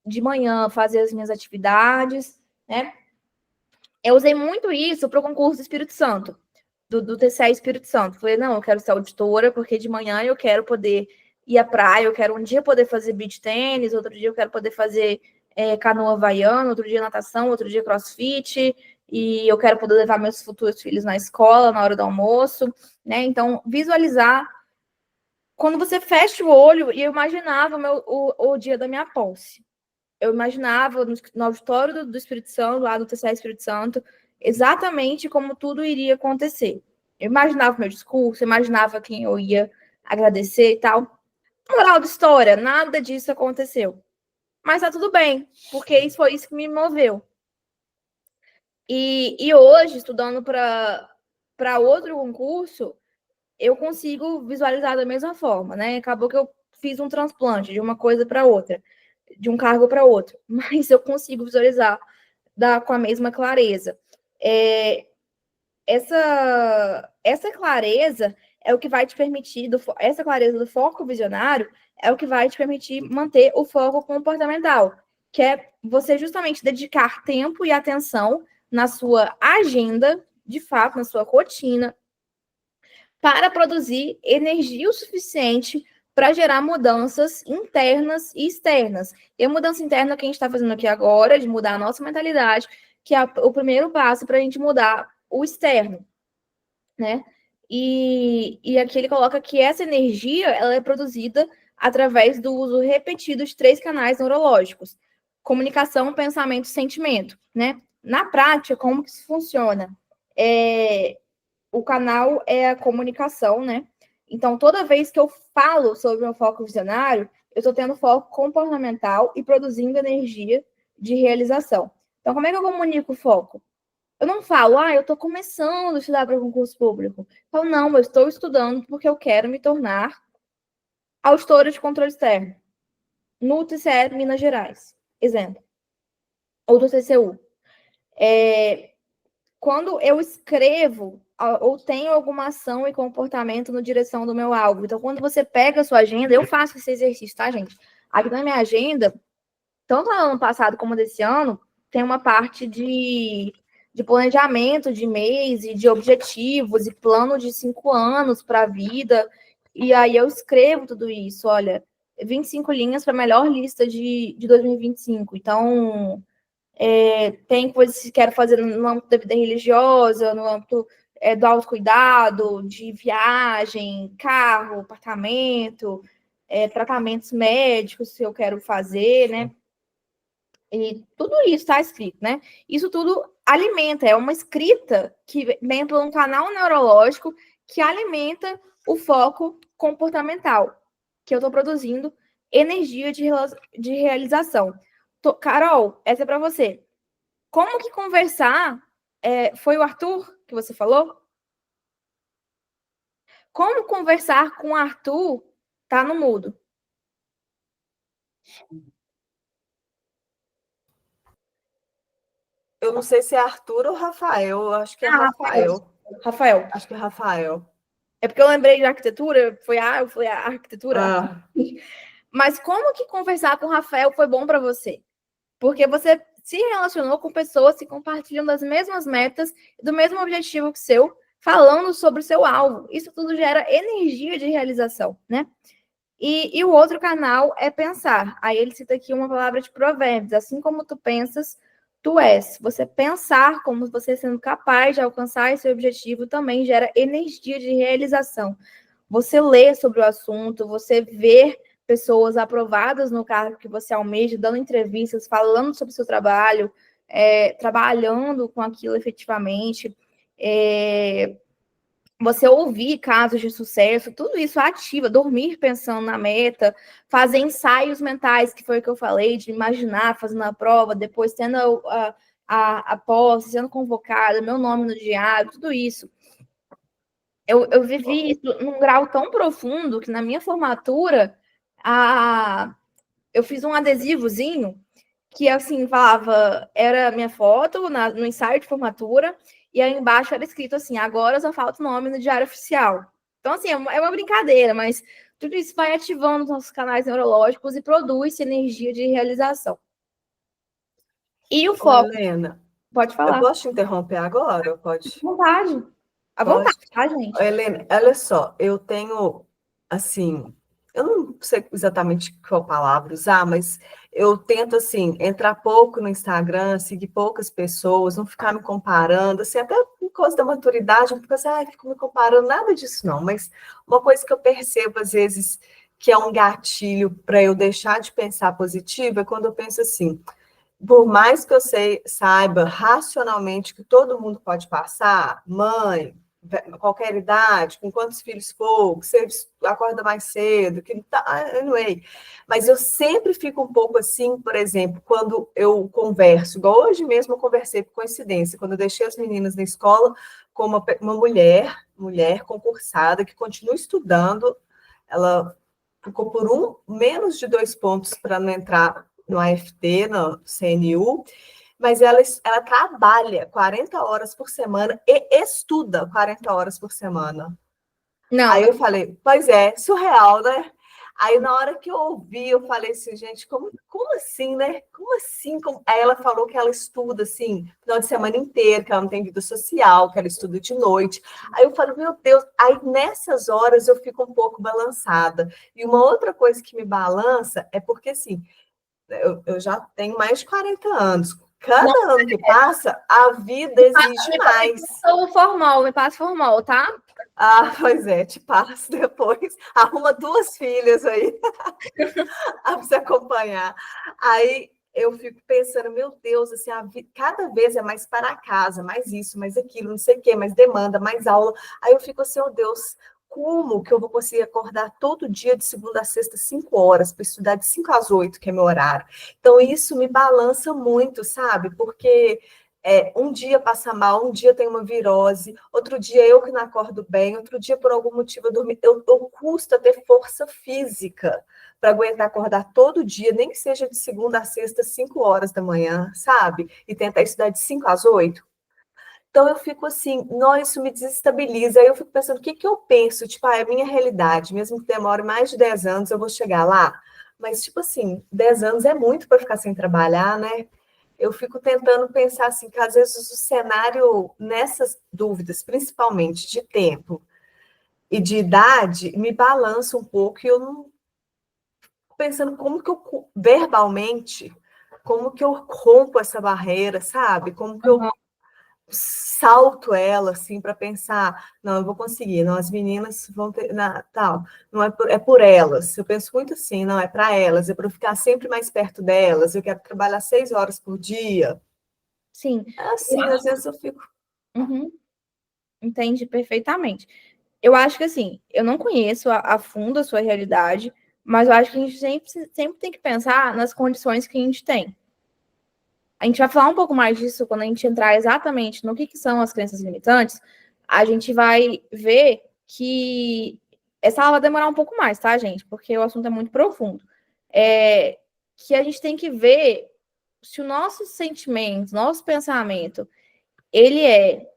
de manhã, fazer as minhas atividades, né? Eu usei muito isso para o concurso do Espírito Santo, do TCE Espírito Santo. Falei, não, eu quero ser auditora, porque de manhã eu quero poder ir à praia, eu quero um dia poder fazer beach tênis, outro dia eu quero poder fazer canoa havaiana, outro dia natação, outro dia crossfit, e eu quero poder levar meus futuros filhos na escola, na hora do almoço, né? Então, visualizar. Quando você fecha o olho, e eu imaginava o dia da minha posse. Eu imaginava no auditório do Espírito Santo, lá do TCE Espírito Santo, exatamente como tudo iria acontecer. Eu imaginava o meu discurso, eu imaginava quem eu ia agradecer e tal. Moral da história, nada disso aconteceu. Mas tá tudo bem, porque foi isso que me moveu. E hoje, estudando para outro concurso, eu consigo visualizar da mesma forma, né? Acabou que eu fiz um transplante de uma coisa para outra, de um cargo para outro, mas eu consigo visualizar com a mesma clareza. Essa clareza é o que vai te permitir, essa clareza do foco visionário é o que vai te permitir manter o foco comportamental, que é você justamente dedicar tempo e atenção na sua agenda, de fato, na sua rotina, para produzir energia o suficiente para gerar mudanças internas e externas. E a mudança interna que a gente está fazendo aqui agora, de mudar a nossa mentalidade, que é o primeiro passo para a gente mudar o externo, né? E aqui ele coloca que essa energia ela é produzida através do uso repetido de 3 canais neurológicos: comunicação, pensamento e sentimento, né? Na prática, como que isso funciona? O canal é a comunicação, né? Então, toda vez que eu falo sobre um foco visionário, eu estou tendo foco comportamental e produzindo energia de realização. Então, como é que eu comunico o foco? Eu não falo, eu estou começando a estudar para concurso público. Eu falo, não, eu estou estudando porque eu quero me tornar auditora de controle externo no TCE Minas Gerais, exemplo, ou do TCU. Quando eu escrevo ou tenho alguma ação e comportamento no direção do meu alvo. Então, quando você pega a sua agenda, eu faço esse exercício, tá, gente? Aqui na minha agenda, tanto no ano passado como desse ano, tem uma parte de planejamento de mês e de objetivos e plano de 5 anos para a vida. E aí eu escrevo tudo isso, olha, 25 linhas para a melhor lista de 2025. Então, tem coisas que quero fazer no âmbito da vida religiosa, no âmbito do autocuidado, de viagem, carro, apartamento, tratamentos médicos que eu quero fazer, né? E tudo isso está escrito, né? Isso tudo alimenta, é uma escrita que vem por um canal neurológico que alimenta o foco comportamental, que eu estou produzindo energia de realização. Carol, essa é para você. Como que conversar? Foi o Arthur que você falou? Como conversar com o Arthur tá no mudo? Eu não sei se é Arthur ou Rafael, eu acho que é Rafael. Rafael. Acho que é Rafael. É porque eu lembrei de arquitetura, foi a arquitetura. Ah. Mas como que conversar com o Rafael foi bom para você? Porque você se relacionou com pessoas que compartilham das mesmas metas, do mesmo objetivo que o seu, falando sobre o seu alvo. Isso tudo gera energia de realização, né? E o outro canal é pensar. Aí ele cita aqui uma palavra de provérbios. Assim como tu pensas, tu és. Você pensar como você sendo capaz de alcançar esse objetivo também gera energia de realização. Você lê sobre o assunto, você vê pessoas aprovadas no cargo que você almeja, dando entrevistas, falando sobre o seu trabalho, trabalhando com aquilo efetivamente, você ouvir casos de sucesso, tudo isso ativa, dormir pensando na meta, fazer ensaios mentais, que foi o que eu falei, de imaginar fazendo a prova, depois tendo a posse, sendo convocada, meu nome no diário, tudo isso. Eu vivi isso num grau tão profundo que na minha formatura eu fiz um adesivozinho que assim falava, era minha foto no ensaio de formatura, e aí embaixo era escrito assim: agora só falta o nome no diário oficial. Então, assim, é uma brincadeira, mas tudo isso vai ativando os nossos canais neurológicos e produz energia de realização. E o foco. Helena, Pode falar. eu posso te interromper agora? Pode? À vontade. À vontade, tá, gente? Helena, olha só, eu tenho, assim, eu não sei exatamente qual palavra usar, mas eu tento, assim, entrar pouco no Instagram, seguir poucas pessoas, não ficar me comparando, assim, até por causa da maturidade, eu fico assim, fico me comparando, nada disso não, mas uma coisa que eu percebo, às vezes, que é um gatilho para eu deixar de pensar positivo, é quando eu penso assim, por mais que eu saiba racionalmente que todo mundo pode passar, mãe, qualquer idade, com quantos filhos for, que você acorda mais cedo, que tá, anyway. Mas eu sempre fico um pouco assim, por exemplo, quando eu converso, igual hoje mesmo eu conversei por coincidência, quando eu deixei as meninas na escola com uma mulher concursada que continua estudando, ela ficou por menos de 2 pontos para não entrar no AFT, no CNU, mas ela trabalha 40 horas por semana e estuda 40 horas por semana. Não. Aí eu falei, pois é, surreal, né? Aí na hora que eu ouvi, eu falei assim, gente, como assim, né? Como assim? Aí ela falou que ela estuda, assim, final de semana inteiro, que ela não tem vida social, que ela estuda de noite. Aí eu falei, meu Deus, aí nessas horas eu fico um pouco balançada. E uma outra coisa que me balança é porque, assim, eu já tenho mais de 40 anos. Cada ano que passa, a vida exige mais. Me passa formal, tá? Pois é, te passo depois. Arruma 2 filhas aí para você acompanhar. Aí eu fico pensando, meu Deus, assim, cada vez é mais para casa, mais isso, mais aquilo, não sei o quê, mais demanda, mais aula. Aí eu fico assim, oh Deus, como que eu vou conseguir acordar todo dia de segunda a sexta, 5 horas, para estudar de 5 às 8, que é meu horário. Então, isso me balança muito, sabe? Porque um dia passa mal, um dia tem uma virose, outro dia eu que não acordo bem, outro dia, por algum motivo, eu dormi. Eu custa ter força física para aguentar acordar todo dia, nem que seja de segunda a sexta, 5 horas da manhã, sabe? E tentar estudar de 5 às 8. Então eu fico assim, não, isso me desestabiliza. Aí eu fico pensando, o que que eu penso? Tipo, é a minha realidade, mesmo que demore mais de 10 anos, eu vou chegar lá. Mas, tipo assim, 10 anos é muito para ficar sem trabalhar, né? Eu fico tentando pensar assim, que às vezes o cenário, nessas dúvidas, principalmente de tempo e de idade, me balança um pouco e eu não pensando como que eu, verbalmente, como que eu rompo essa barreira, sabe? Como que eu salto ela, assim, para pensar, não, eu vou conseguir, não, as meninas vão ter, tal, não é por elas, eu penso muito assim, não, é para elas, é para eu ficar sempre mais perto delas, eu quero trabalhar 6 horas por dia, Sim. assim, às vezes eu fico... Uhum. Entende perfeitamente. Eu acho que assim, eu não conheço a fundo a sua realidade, mas eu acho que a gente sempre tem que pensar nas condições que a gente tem. A gente vai falar um pouco mais disso quando a gente entrar exatamente no que são as crenças limitantes. A gente vai ver que essa aula vai demorar um pouco mais, tá, gente? Porque o assunto é muito profundo. Que a gente tem que ver se o nosso sentimento, nosso pensamento, ele é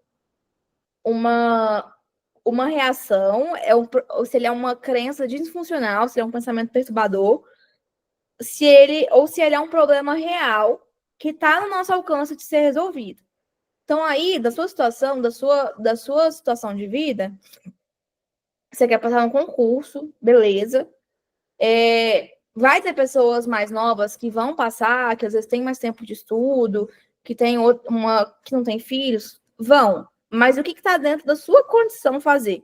uma reação, ou se ele é uma crença disfuncional, se ele é um pensamento perturbador, se ele é um problema real que está no nosso alcance de ser resolvido. Então, aí, da sua situação, da sua situação de vida, você quer passar um concurso, beleza. Vai ter pessoas mais novas que vão passar, que às vezes têm mais tempo de estudo, que tem que não tem filhos, vão. Mas o que está dentro da sua condição fazer,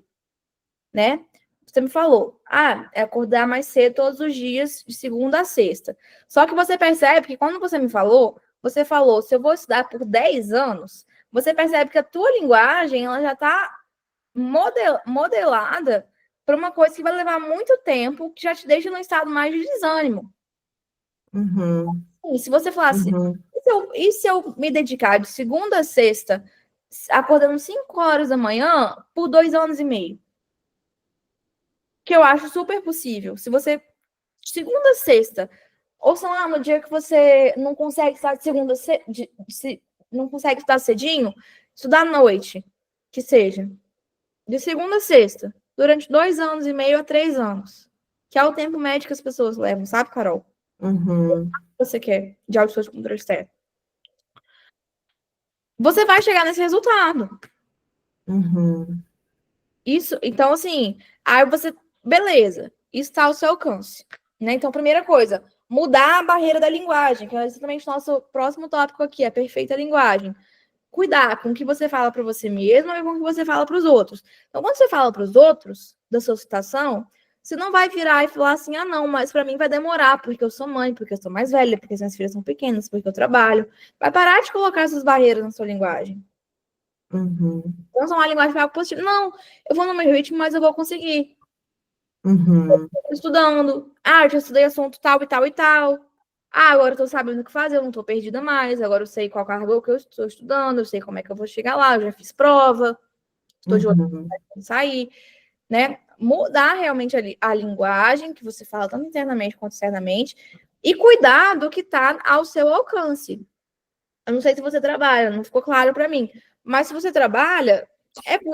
né? Você me falou, é acordar mais cedo todos os dias, de segunda a sexta. Só que você percebe que quando você falou, se eu vou estudar por 10 anos, você percebe que a tua linguagem, ela já está modelada para uma coisa que vai levar muito tempo, que já te deixa num estado mais de desânimo. Uhum, E se você falasse, uhum, e se eu me dedicar de segunda a sexta, acordando 5 horas da manhã, por 2 anos e meio? Que eu acho super possível. Se você, segunda a sexta, ou sei lá, no dia que você não consegue estar de segunda, não consegue estar cedinho, estudar à noite, que seja. De segunda a sexta, durante 2 anos e meio a 3 anos. Que é o tempo médio que as pessoas levam, sabe, Carol? uhum, Você quer de audições de controle externo. Você vai chegar nesse resultado. uhum, Isso, então, assim, aí você, beleza, isso está ao seu alcance. Né? Então, primeira coisa, mudar a barreira da linguagem, que é exatamente o nosso próximo tópico aqui, a perfeita linguagem. Cuidar com o que você fala para você mesmo e com o que você fala para os outros. Então, quando você fala para os outros da sua situação, você não vai virar e falar assim, não, mas para mim vai demorar, porque eu sou mãe, porque eu sou mais velha, porque as minhas filhas são pequenas, porque eu trabalho. Vai parar de colocar essas barreiras na sua linguagem. uhum, Não são uma linguagem para positiva. Não, eu vou no meu ritmo, mas eu vou conseguir. uhum, Estudando. Eu já estudei assunto tal e tal e tal. Agora eu tô sabendo o que fazer, eu não tô perdida mais. Agora eu sei qual cargo que eu estou estudando, eu sei como é que eu vou chegar lá, eu já fiz prova, estou de olho uhum, para sair, né? Mudar realmente a linguagem que você fala, tanto internamente quanto externamente, e cuidar do que está ao seu alcance. Eu não sei se você trabalha, não ficou claro para mim, mas se você trabalha,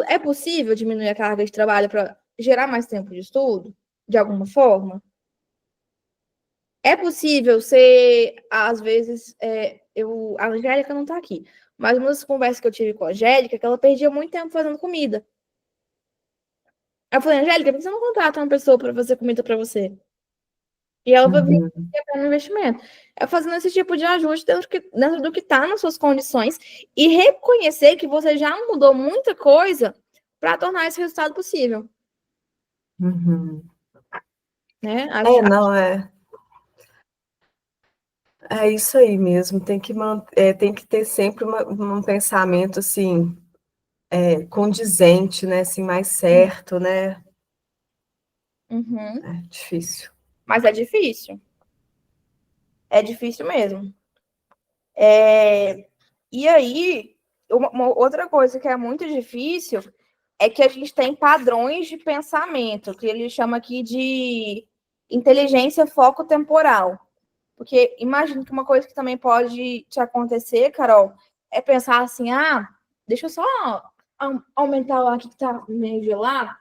é possível diminuir a carga de trabalho para gerar mais tempo de estudo, de alguma forma? É possível ser, às vezes, a Angélica não está aqui, mas uma das conversas que eu tive com a Angélica é que ela perdia muito tempo fazendo comida. Aí eu falei, Angélica, por que você não contrata uma pessoa para fazer comida para você? E ela vai vir uhum, no investimento. É fazendo esse tipo de ajuste dentro do que está nas suas condições e reconhecer que você já mudou muita coisa para tornar esse resultado possível. uhum. Né? Não, é isso aí mesmo, tem que ter sempre um pensamento, assim, condizente, né, assim, mais certo, né? Uhum. É difícil. Mas é difícil. É difícil mesmo. E aí, uma outra coisa que é muito difícil é que a gente tem padrões de pensamento, que ele chama aqui de inteligência foco-temporal. Porque imagino que uma coisa que também pode te acontecer, Carol, é pensar assim, deixa eu só aumentar o ar aqui que tá meio gelado.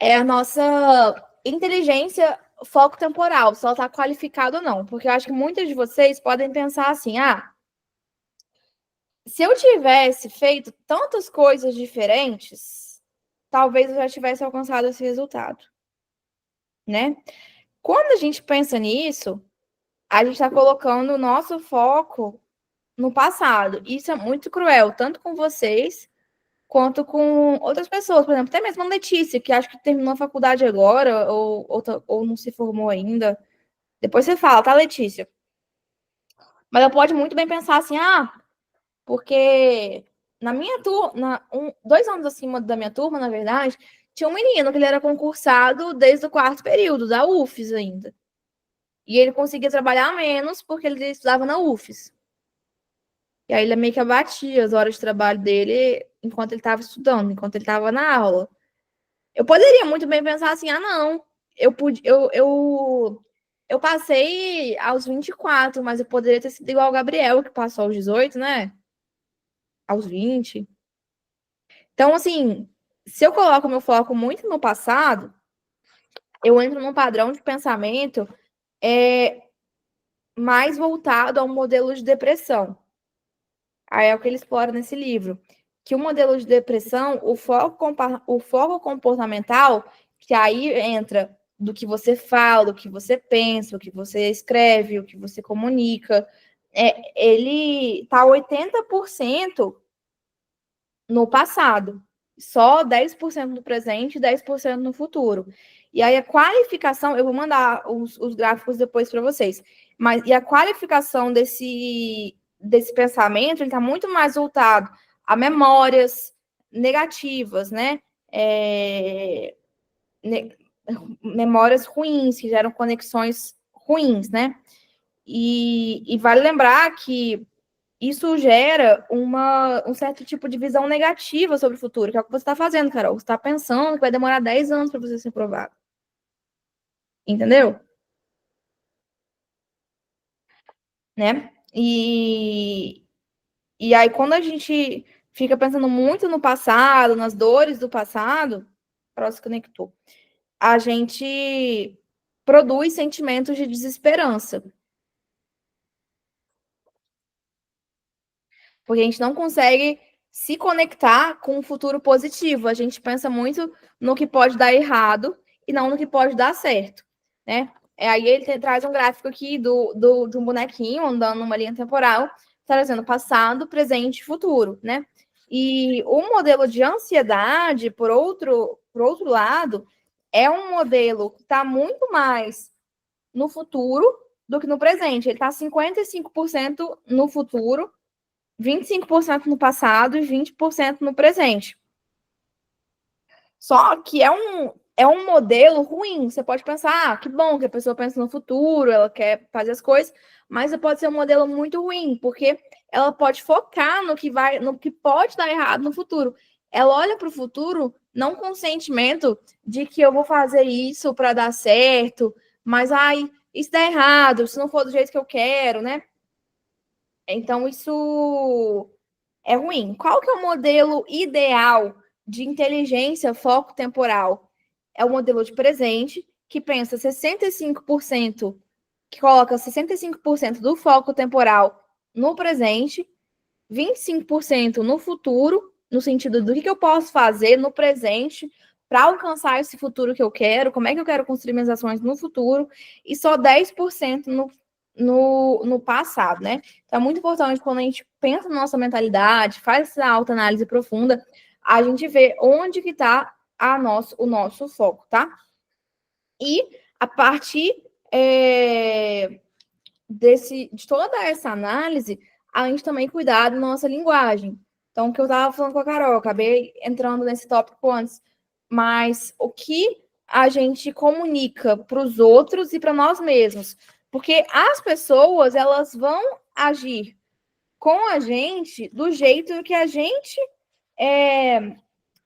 É a nossa inteligência foco temporal, se ela está qualificada ou não. Porque eu acho que muitos de vocês podem pensar assim, se eu tivesse feito tantas coisas diferentes, talvez eu já tivesse alcançado esse resultado, né? Quando a gente pensa nisso, a gente está colocando o nosso foco no passado. Isso é muito cruel, tanto com vocês quanto com outras pessoas. Por exemplo, até mesmo a Letícia, que acho que terminou a faculdade agora, ou não se formou ainda. Depois você fala, tá, Letícia? Mas ela pode muito bem pensar assim, porque na minha turma, 2 anos acima da minha turma, na verdade, tinha um menino que ele era concursado desde o quarto período, da UFES ainda. E ele conseguia trabalhar menos porque ele estudava na UFES. E aí ele meio que abatia as horas de trabalho dele enquanto ele estava estudando, enquanto ele estava na aula. Eu poderia muito bem pensar assim, não, eu passei aos 24, mas eu poderia ter sido igual ao Gabriel, que passou aos 18, né? Aos 20. Então, assim, se eu coloco meu foco muito no passado, eu entro num padrão de pensamento mais voltado ao modelo de depressão. Aí é o que ele explora nesse livro. Que o modelo de depressão, o foco comportamental, que aí entra do que você fala, do que você pensa, o que você escreve, o que você comunica, ele está 80% no passado, só 10% no presente e 10% no futuro. E aí a qualificação, eu vou mandar os gráficos depois para vocês, mas e a qualificação desse pensamento, ele está muito mais voltado a memórias negativas, né? Ne, memórias ruins, que geram conexões ruins, né? E vale lembrar que isso gera um certo tipo de visão negativa sobre o futuro, que é o que você está fazendo, Carol. Você está pensando que vai demorar 10 anos para você ser aprovado. Entendeu? Né? E aí, quando a gente fica pensando muito no passado, nas dores do passado, Carol se conectou, a gente produz sentimentos de desesperança. Porque a gente não consegue se conectar com um futuro positivo. A gente pensa muito no que pode dar errado e não no que pode dar certo, né? Aí ele traz um gráfico aqui de um bonequinho andando numa linha temporal, trazendo passado, presente e futuro, né? E o modelo de ansiedade, por outro lado, é um modelo que está muito mais no futuro do que no presente. Ele está 55% no futuro, 25% no passado e 20% no presente. Só que é um modelo ruim. Você pode pensar, que bom que a pessoa pensa no futuro, ela quer fazer as coisas, mas pode ser um modelo muito ruim, porque ela pode focar no que pode dar errado no futuro. Ela olha para o futuro não com o sentimento de que eu vou fazer isso para dar certo, mas isso dá errado, se não for do jeito que eu quero, né? Então, isso é ruim. Qual que é o modelo ideal de inteligência foco temporal? É o modelo de presente, que pensa 65%, que coloca 65% do foco temporal no presente, 25% no futuro, no sentido do que eu posso fazer no presente para alcançar esse futuro que eu quero, como é que eu quero construir minhas ações no futuro, e só 10% no passado, né? Então é muito importante quando a gente pensa na nossa mentalidade, faz essa autoanálise profunda, a gente vê onde que está o nosso foco, tá? E a partir de toda essa análise, a gente também cuidar da nossa linguagem. Então, o que eu estava falando com a Carol, acabei entrando nesse tópico antes, mas o que a gente comunica para os outros e para nós mesmos. Porque as pessoas, elas vão agir com a gente do jeito que a gente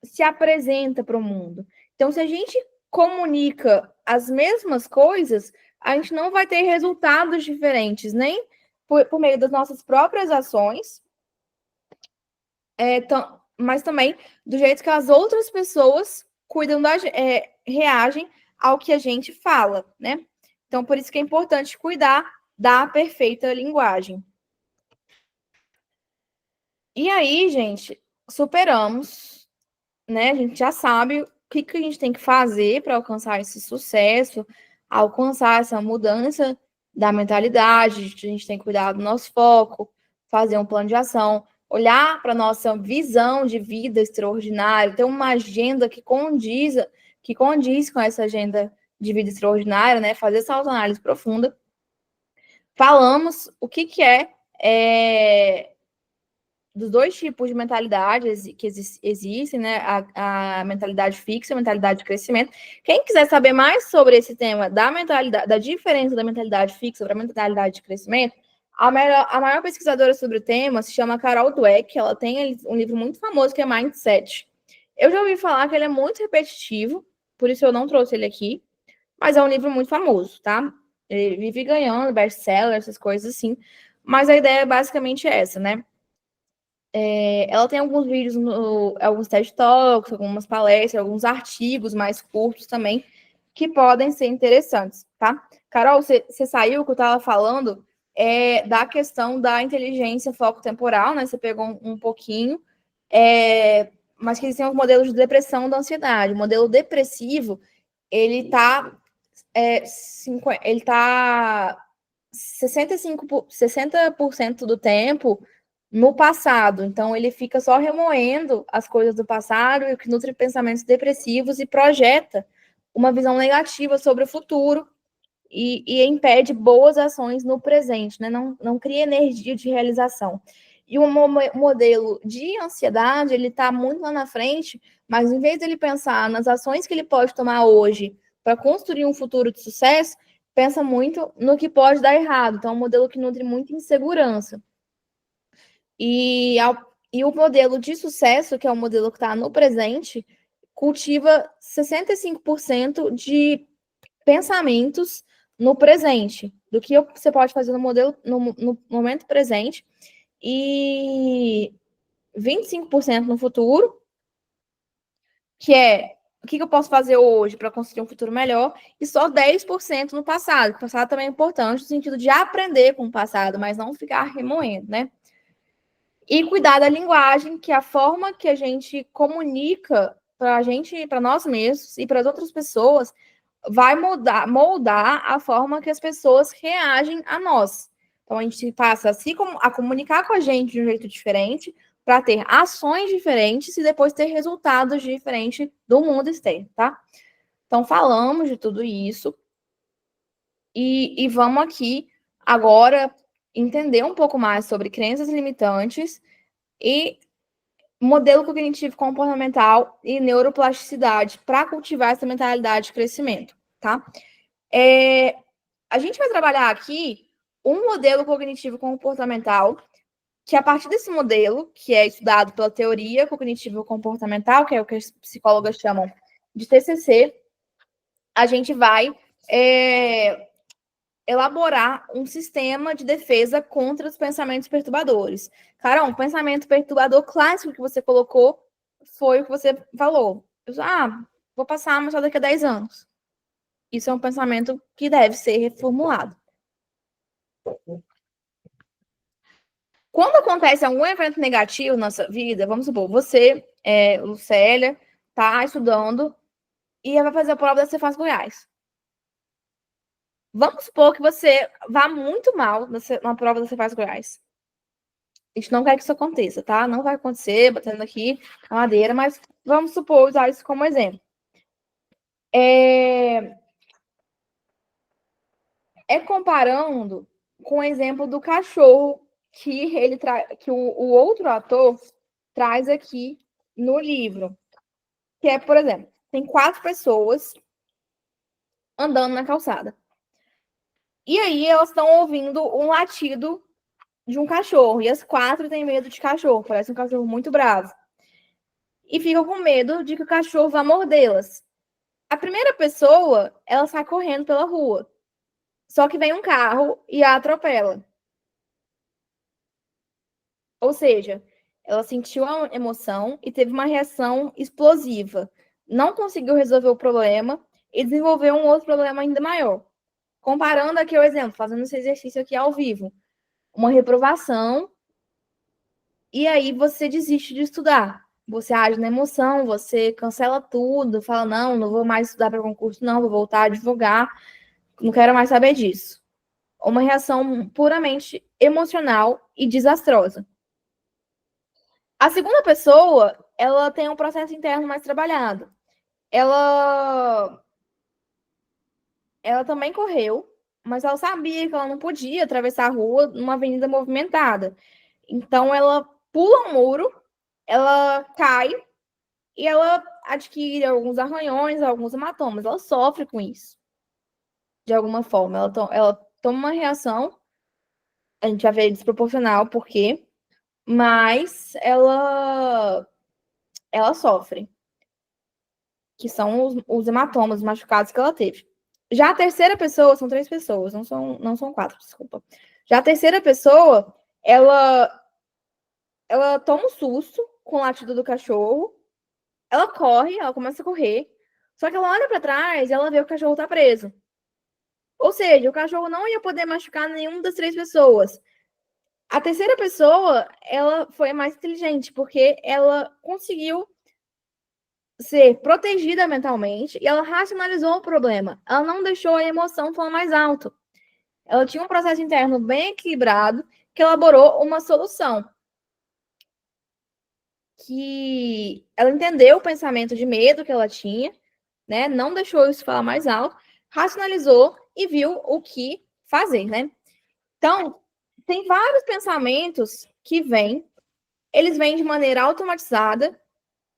se apresenta para o mundo. Então, se a gente comunica as mesmas coisas, a gente não vai ter resultados diferentes, nem por meio das nossas próprias ações, mas também do jeito que as outras pessoas reagem ao que a gente fala, né? Então, por isso que é importante cuidar da perfeita linguagem. E aí, gente, superamos, né? A gente já sabe o que a gente tem que fazer para alcançar esse sucesso, alcançar essa mudança da mentalidade, a gente tem que cuidar do nosso foco, fazer um plano de ação, olhar para a nossa visão de vida extraordinária, ter uma agenda que condiz com essa agenda de vida extraordinária, né? Fazer essa autoanálise profunda. Falamos o que é dos dois tipos de mentalidades que existem, né? A mentalidade fixa e a mentalidade de crescimento. Quem quiser saber mais sobre esse tema da mentalidade, da diferença da mentalidade fixa para a mentalidade de crescimento, a maior pesquisadora sobre o tema se chama Carol Dweck. Ela tem um livro muito famoso que é Mindset. Eu já ouvi falar que ele é muito repetitivo, por isso eu não trouxe ele aqui, mas é um livro muito famoso, tá? Ele vive ganhando best-seller, essas coisas assim. Mas a ideia é basicamente essa, né? Ela tem alguns vídeos, alguns TED Talks, algumas palestras, alguns artigos mais curtos também, que podem ser interessantes, tá? Carol, você saiu que eu estava falando da questão da inteligência foco-temporal, né? Você pegou um pouquinho, mas que existem os modelos de depressão da ansiedade. O modelo depressivo, ele tá 60% do tempo no passado. Então, ele fica só remoendo as coisas do passado, o que nutre pensamentos depressivos e projeta uma visão negativa sobre o futuro e impede boas ações no presente, né? Não cria energia de realização. E o modelo de ansiedade, ele está muito lá na frente, mas em vez dele pensar nas ações que ele pode tomar hoje para construir um futuro de sucesso, pensa muito no que pode dar errado. Então, é um modelo que nutre muita insegurança. E o modelo de sucesso, que é o modelo que está no presente, cultiva 65% de pensamentos no presente, do que você pode fazer no modelo no momento presente, e 25% no futuro, que é o que eu posso fazer hoje para construir um futuro melhor, e só 10% no passado. O passado também é importante no sentido de aprender com o passado, mas não ficar remoendo, né? E cuidar da linguagem, que é a forma que a gente comunica para a gente, para nós mesmos e para as outras pessoas, vai moldar a forma que as pessoas reagem a nós. Então, a gente passa a comunicar com a gente de um jeito diferente, para ter ações diferentes e depois ter resultados diferentes do mundo externo, tá? Então, falamos de tudo isso e vamos aqui agora entender um pouco mais sobre crenças limitantes e modelo cognitivo comportamental e neuroplasticidade para cultivar essa mentalidade de crescimento, tá? A gente vai trabalhar aqui um modelo cognitivo comportamental que, a partir desse modelo, que é estudado pela teoria cognitivo comportamental, que é o que as psicólogas chamam de TCC, a gente vai elaborar um sistema de defesa contra os pensamentos perturbadores. Carol, um pensamento perturbador clássico que você colocou foi o que você falou. Vou passar, mas só daqui a 10 anos. Isso é um pensamento que deve ser reformulado. Quando acontece algum evento negativo na nossa vida, vamos supor, você, Lucélia, está estudando e vai fazer a prova da Cefaz Goiás. Vamos supor que você vá muito mal na prova da Cefaz Goiás. A gente não quer que isso aconteça, tá? Não vai acontecer, batendo aqui a madeira, mas vamos supor, usar isso como exemplo. Comparando com o exemplo do cachorro que o outro ator traz aqui no livro. Que é, por exemplo, tem 4 pessoas andando na calçada. E aí elas estão ouvindo um latido de um cachorro. E as 4 têm medo de cachorro. Parece um cachorro muito bravo. E ficam com medo de que o cachorro vá mordê-las. A primeira pessoa, ela sai correndo pela rua. Só que vem um carro e a atropela. Ou seja, ela sentiu a emoção e teve uma reação explosiva. Não conseguiu resolver o problema e desenvolveu um outro problema ainda maior. Comparando aqui o exemplo, fazendo esse exercício aqui ao vivo. Uma reprovação e aí você desiste de estudar. Você age na emoção, você cancela tudo, fala, não vou mais estudar para concurso, não, vou voltar a advogar, não quero mais saber disso. Uma reação puramente emocional e desastrosa. A segunda pessoa, ela tem um processo interno mais trabalhado. Ela também correu, mas ela sabia que ela não podia atravessar a rua numa avenida movimentada. Então ela pula um muro, ela cai e ela adquire alguns arranhões, alguns hematomas. Ela sofre com isso, de alguma forma. Ela toma uma reação, a gente vai ver desproporcional, por quê? Mas ela sofre, que são os hematomas, os machucados que ela teve. Já a terceira pessoa, são 3 pessoas, não são 4, desculpa. Já a terceira pessoa, ela toma um susto com o latido do cachorro, ela corre, ela começa a correr, só que ela olha para trás e ela vê que o cachorro tá preso. Ou seja, o cachorro não ia poder machucar nenhuma das 3 pessoas. A terceira pessoa, ela foi mais inteligente, porque ela conseguiu ser protegida mentalmente e ela racionalizou o problema. Ela não deixou a emoção falar mais alto. Ela tinha um processo interno bem equilibrado que elaborou uma solução. Que ela entendeu o pensamento de medo que ela tinha, né? Não deixou isso falar mais alto, racionalizou e viu o que fazer, né? Então, tem vários pensamentos que eles vêm de maneira automatizada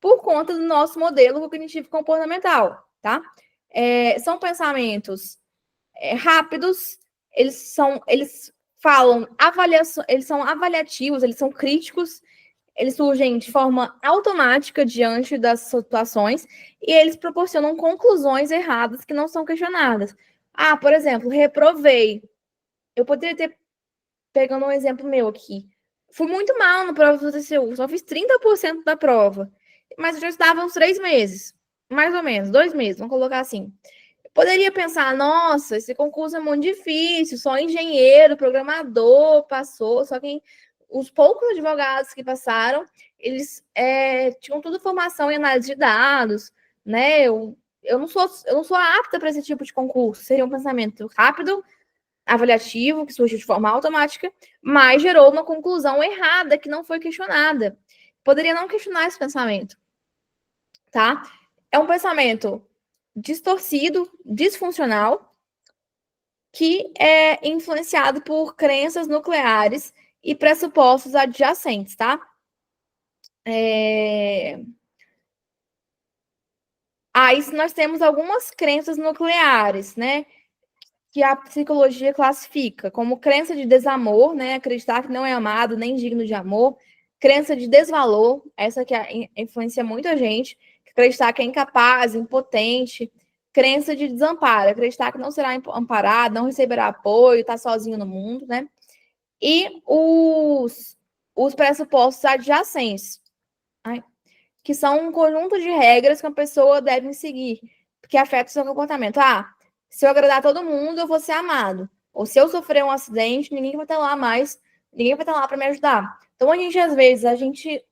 por conta do nosso modelo cognitivo comportamental, tá? São pensamentos rápidos, eles falam avaliação, eles são avaliativos, eles são críticos, eles surgem de forma automática diante das situações e eles proporcionam conclusões erradas que não são questionadas. Ah, por exemplo, reprovei. Eu poderia ter, pegando um exemplo meu aqui, fui muito mal na prova do TCU, só fiz 30% da prova, mas eu já estava uns 3 meses, mais ou menos, 2 meses, vamos colocar assim. Eu poderia pensar, nossa, esse concurso é muito difícil, só engenheiro, programador passou, só quem os poucos advogados que passaram, eles tinham toda formação em análise de dados, né? Eu não sou apta para esse tipo de concurso. Seria um pensamento rápido, avaliativo, que surgiu de forma automática, mas gerou uma conclusão errada que não foi questionada. Poderia não questionar esse pensamento, tá? É um pensamento distorcido, disfuncional, que é influenciado por crenças nucleares e pressupostos adjacentes, tá? Aí nós temos algumas crenças nucleares, né? Que a psicologia classifica como crença de desamor, né? Acreditar que não é amado nem digno de amor. Crença de desvalor, essa que influencia muito a gente. Acreditar que é incapaz, impotente. Crença de desamparo, acreditar que não será amparado, não receberá apoio, está sozinho no mundo, né? E os pressupostos adjacentes, que são um conjunto de regras que a pessoa deve seguir, que afeta o seu comportamento. Ah, se eu agradar todo mundo, eu vou ser amado. Ou se eu sofrer um acidente, ninguém vai estar lá mais, ninguém vai estar lá para me ajudar. Então, às vezes, a gente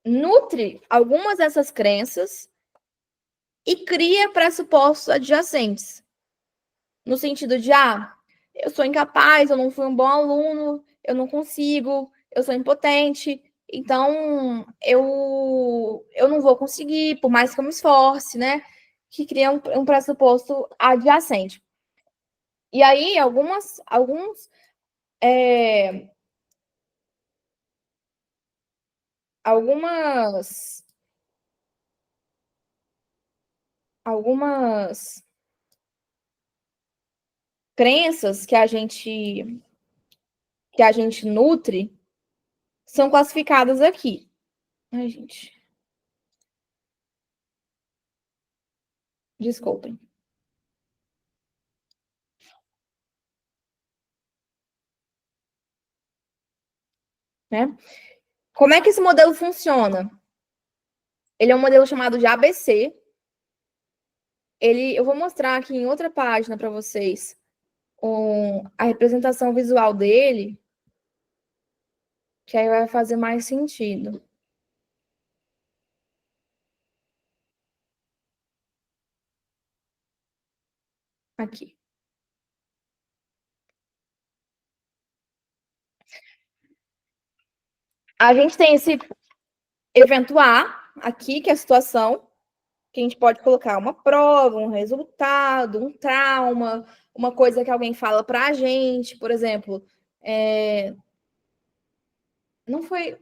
nutre algumas dessas crenças e cria pressupostos adjacentes. No sentido de, eu sou incapaz, eu não fui um bom aluno, eu não consigo, eu sou impotente, então eu não vou conseguir, por mais que eu me esforce, né? Que cria um pressuposto adjacente. E aí, algumas crenças que a gente nutre são classificadas aqui. Ai, gente. Desculpem. Né? Como é que esse modelo funciona? Ele é um modelo chamado de ABC. Eu vou mostrar aqui em outra página para vocês a representação visual dele, que aí vai fazer mais sentido. Aqui. A gente tem esse evento A aqui, que é a situação, que a gente pode colocar uma prova, um resultado, um trauma, uma coisa que alguém fala para a gente, por exemplo. Não foi.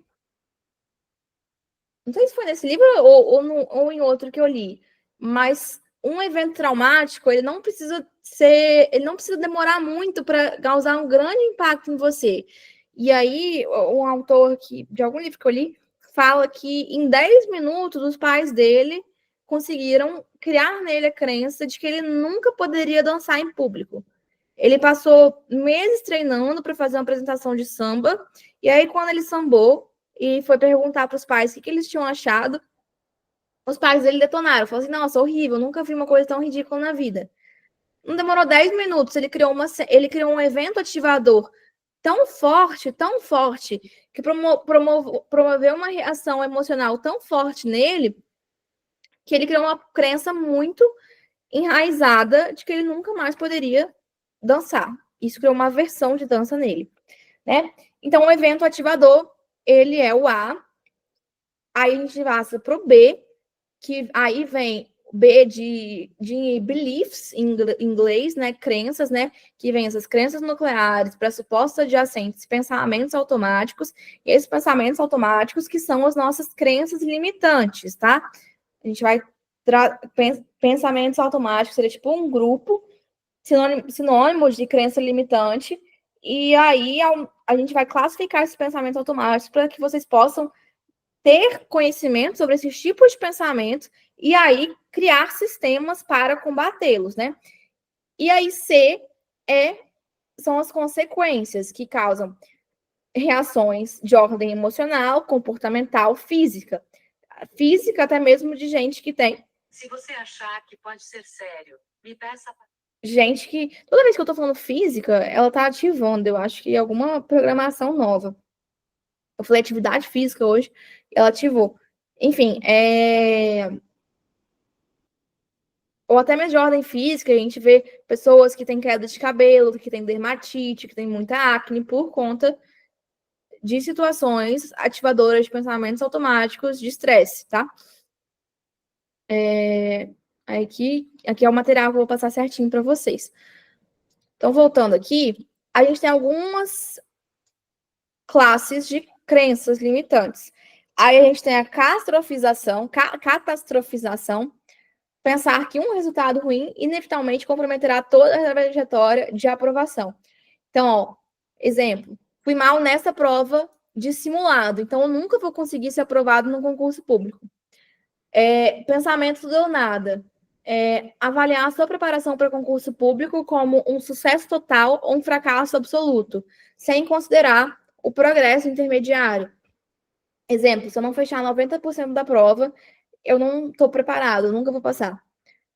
Não sei se foi nesse livro ou em outro que eu li, mas um evento traumático, ele não precisa demorar muito para causar um grande impacto em você. E aí, um autor de algum livro que eu li fala que em 10 minutos os pais dele conseguiram criar nele a crença de que ele nunca poderia dançar em público. Ele passou meses treinando para fazer uma apresentação de samba, e aí quando ele sambou e foi perguntar para os pais o que eles tinham achado, os pais dele detonaram, falaram assim, nossa, horrível, nunca vi uma coisa tão ridícula na vida. Não demorou 10 minutos, ele criou um evento ativador tão forte, que promoveu uma reação emocional tão forte nele, que ele criou uma crença muito enraizada de que ele nunca mais poderia dançar. Isso criou uma versão de dança nele, né? Então, o evento ativador, ele é o A. Aí a gente passa para o B, que aí vem B de beliefs, em inglês, né? Crenças, né? Que vem essas crenças nucleares, pressupostos adjacentes, pensamentos automáticos, e esses pensamentos automáticos que são as nossas crenças limitantes, tá? A gente vai pensamentos automáticos, seria tipo um grupo, sinônimos de crença limitante, e aí a gente vai classificar esses pensamentos automáticos para que vocês possam ter conhecimento sobre esses tipos de pensamentos e aí criar sistemas para combatê-los, né? E aí C são as consequências que causam reações de ordem emocional, comportamental, física. Física até mesmo de gente que tem. Se você achar que pode ser sério, me peça. Gente que, toda vez que eu tô falando física, ela tá ativando, eu acho que é alguma programação nova. Eu falei atividade física hoje, ela ativou. Enfim, ou até mesmo de ordem física, a gente vê pessoas que têm queda de cabelo, que têm dermatite, que têm muita acne por conta de situações ativadoras de pensamentos automáticos de estresse, tá? Aqui é o material que eu vou passar certinho para vocês. Então, voltando aqui, a gente tem algumas classes de crenças limitantes. Aí a gente tem a catastrofização, pensar que um resultado ruim inevitavelmente comprometerá toda a trajetória de aprovação. Então, ó, exemplo, fui mal nessa prova de simulado, então eu nunca vou conseguir ser aprovado no concurso público. Pensamento do nada. Avaliar a sua preparação para concurso público como um sucesso total ou um fracasso absoluto, sem considerar o progresso intermediário. Exemplo, se eu não fechar 90% da prova, eu não estou preparado, eu nunca vou passar.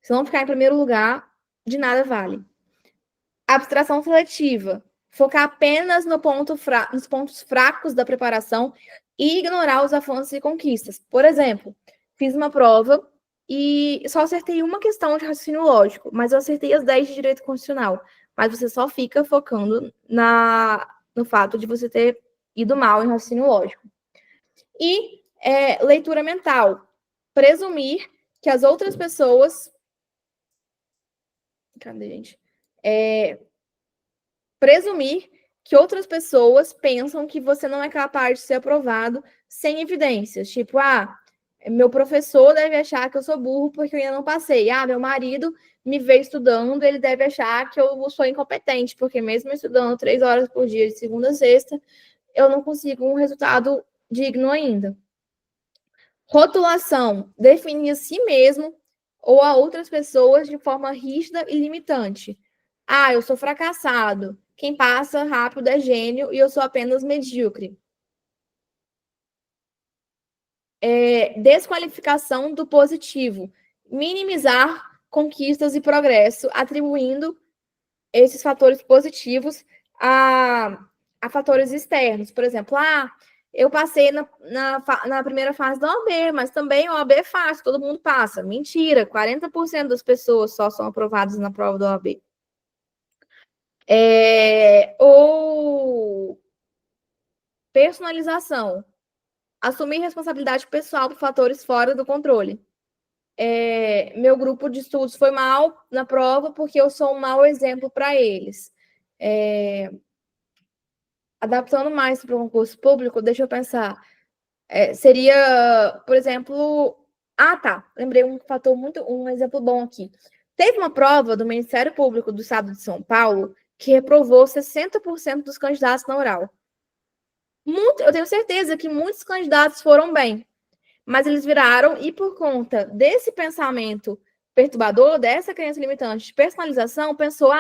Se eu não ficar em primeiro lugar, de nada vale. Abstração seletiva. Focar apenas nos pontos fracos da preparação e ignorar os avanços e conquistas. Por exemplo, fiz uma prova e só acertei uma questão de raciocínio lógico, mas eu acertei as 10 de direito constitucional. Mas você só fica focando no fato de você ter ido mal em raciocínio lógico. E leitura mental. Presumir que as outras pessoas... Cadê, gente? presumir que outras pessoas pensam que você não é capaz de ser aprovado sem evidências. Tipo, meu professor deve achar que eu sou burro porque eu ainda não passei. Meu marido me vê estudando, ele deve achar que eu sou incompetente, porque mesmo estudando 3 horas por dia, de segunda a sexta, eu não consigo um resultado digno ainda. Rotulação, definir a si mesmo ou a outras pessoas de forma rígida e limitante. Eu sou fracassado. Quem passa rápido é gênio e eu sou apenas medíocre. Desqualificação do positivo. Minimizar conquistas e progresso, atribuindo esses fatores positivos a fatores externos. Por exemplo, eu passei na primeira fase da OAB, mas também a OAB é fácil, todo mundo passa. Mentira, 40% das pessoas só são aprovadas na prova da OAB. Ou personalização. Assumir responsabilidade pessoal por fatores fora do controle. Meu grupo de estudos foi mal na prova porque eu sou um mau exemplo para eles. Adaptando mais para o concurso público, deixa eu pensar. Seria, por exemplo... Lembrei um exemplo bom aqui. Teve uma prova do Ministério Público do Estado de São Paulo que reprovou 60% dos candidatos na oral. Eu tenho certeza que muitos candidatos foram bem, mas eles viraram e por conta desse pensamento perturbador, dessa crença limitante de personalização, pensou,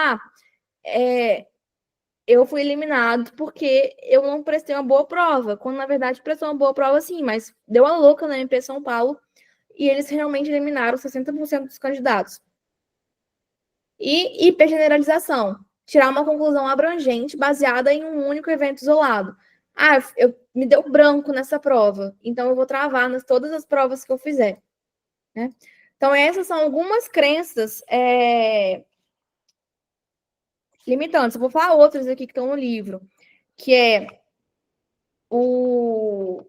eu fui eliminado porque eu não prestei uma boa prova, quando na verdade prestou uma boa prova sim, mas deu a louca na MP São Paulo e eles realmente eliminaram 60% dos candidatos. E hipergeneralização, tirar uma conclusão abrangente baseada em um único evento isolado. Me deu branco nessa prova, então eu vou travar todas as provas que eu fizer. Né? Então, essas são algumas crenças limitantes. Eu vou falar outras aqui que estão no livro, que é um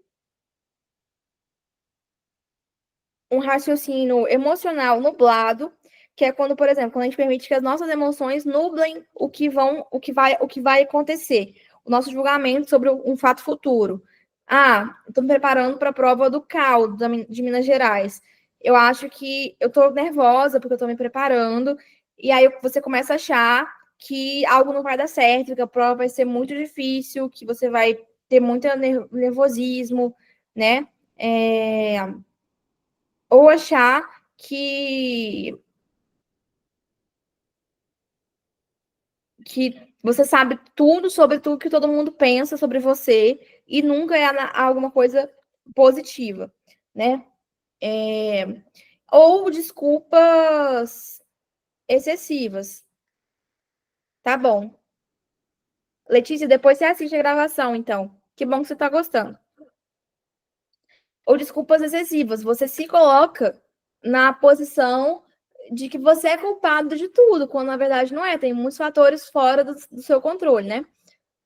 raciocínio emocional nublado, que é quando, por exemplo, quando a gente permite que as nossas emoções nublem o que vai acontecer, o nosso julgamento sobre um fato futuro. Estou me preparando para a prova do CAL de Minas Gerais. Eu acho que eu estou nervosa porque eu estou me preparando, e aí você começa a achar que algo não vai dar certo, que a prova vai ser muito difícil, que você vai ter muito nervosismo, né? Ou achar que você sabe tudo sobre tudo que todo mundo pensa sobre você e nunca é alguma coisa positiva, né? Ou desculpas excessivas. Tá bom. Letícia, depois você assiste a gravação, então. Que bom que você tá gostando. Ou desculpas excessivas. Você se coloca na posição de que você é culpado de tudo, quando na verdade não é. Tem muitos fatores fora do seu controle, né?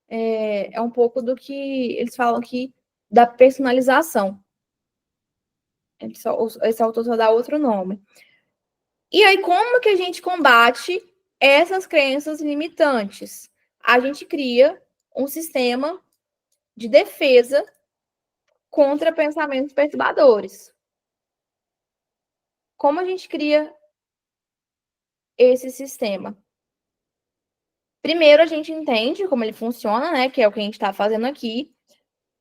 É um pouco do que eles falam aqui da personalização. Esse autor só dá outro nome. E aí, como que a gente combate essas crenças limitantes? A gente cria um sistema de defesa contra pensamentos perturbadores. Como a gente cria esse sistema? Primeiro, a gente entende como ele funciona, né? Que é o que a gente está fazendo aqui.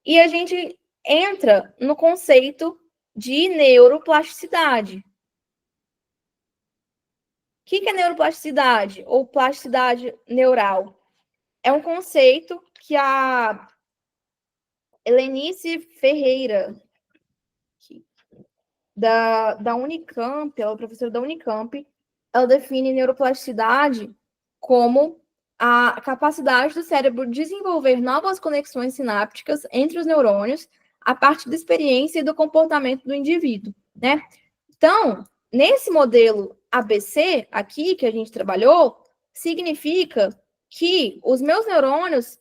E a gente entra no conceito de neuroplasticidade. O que é neuroplasticidade ou plasticidade neural? É um conceito que a Helenice Ferreira, da Unicamp, ela é professora da Unicamp, ela define neuroplasticidade como a capacidade do cérebro de desenvolver novas conexões sinápticas entre os neurônios a partir da experiência e do comportamento do indivíduo, né? Então, nesse modelo ABC aqui que a gente trabalhou, significa que os meus neurônios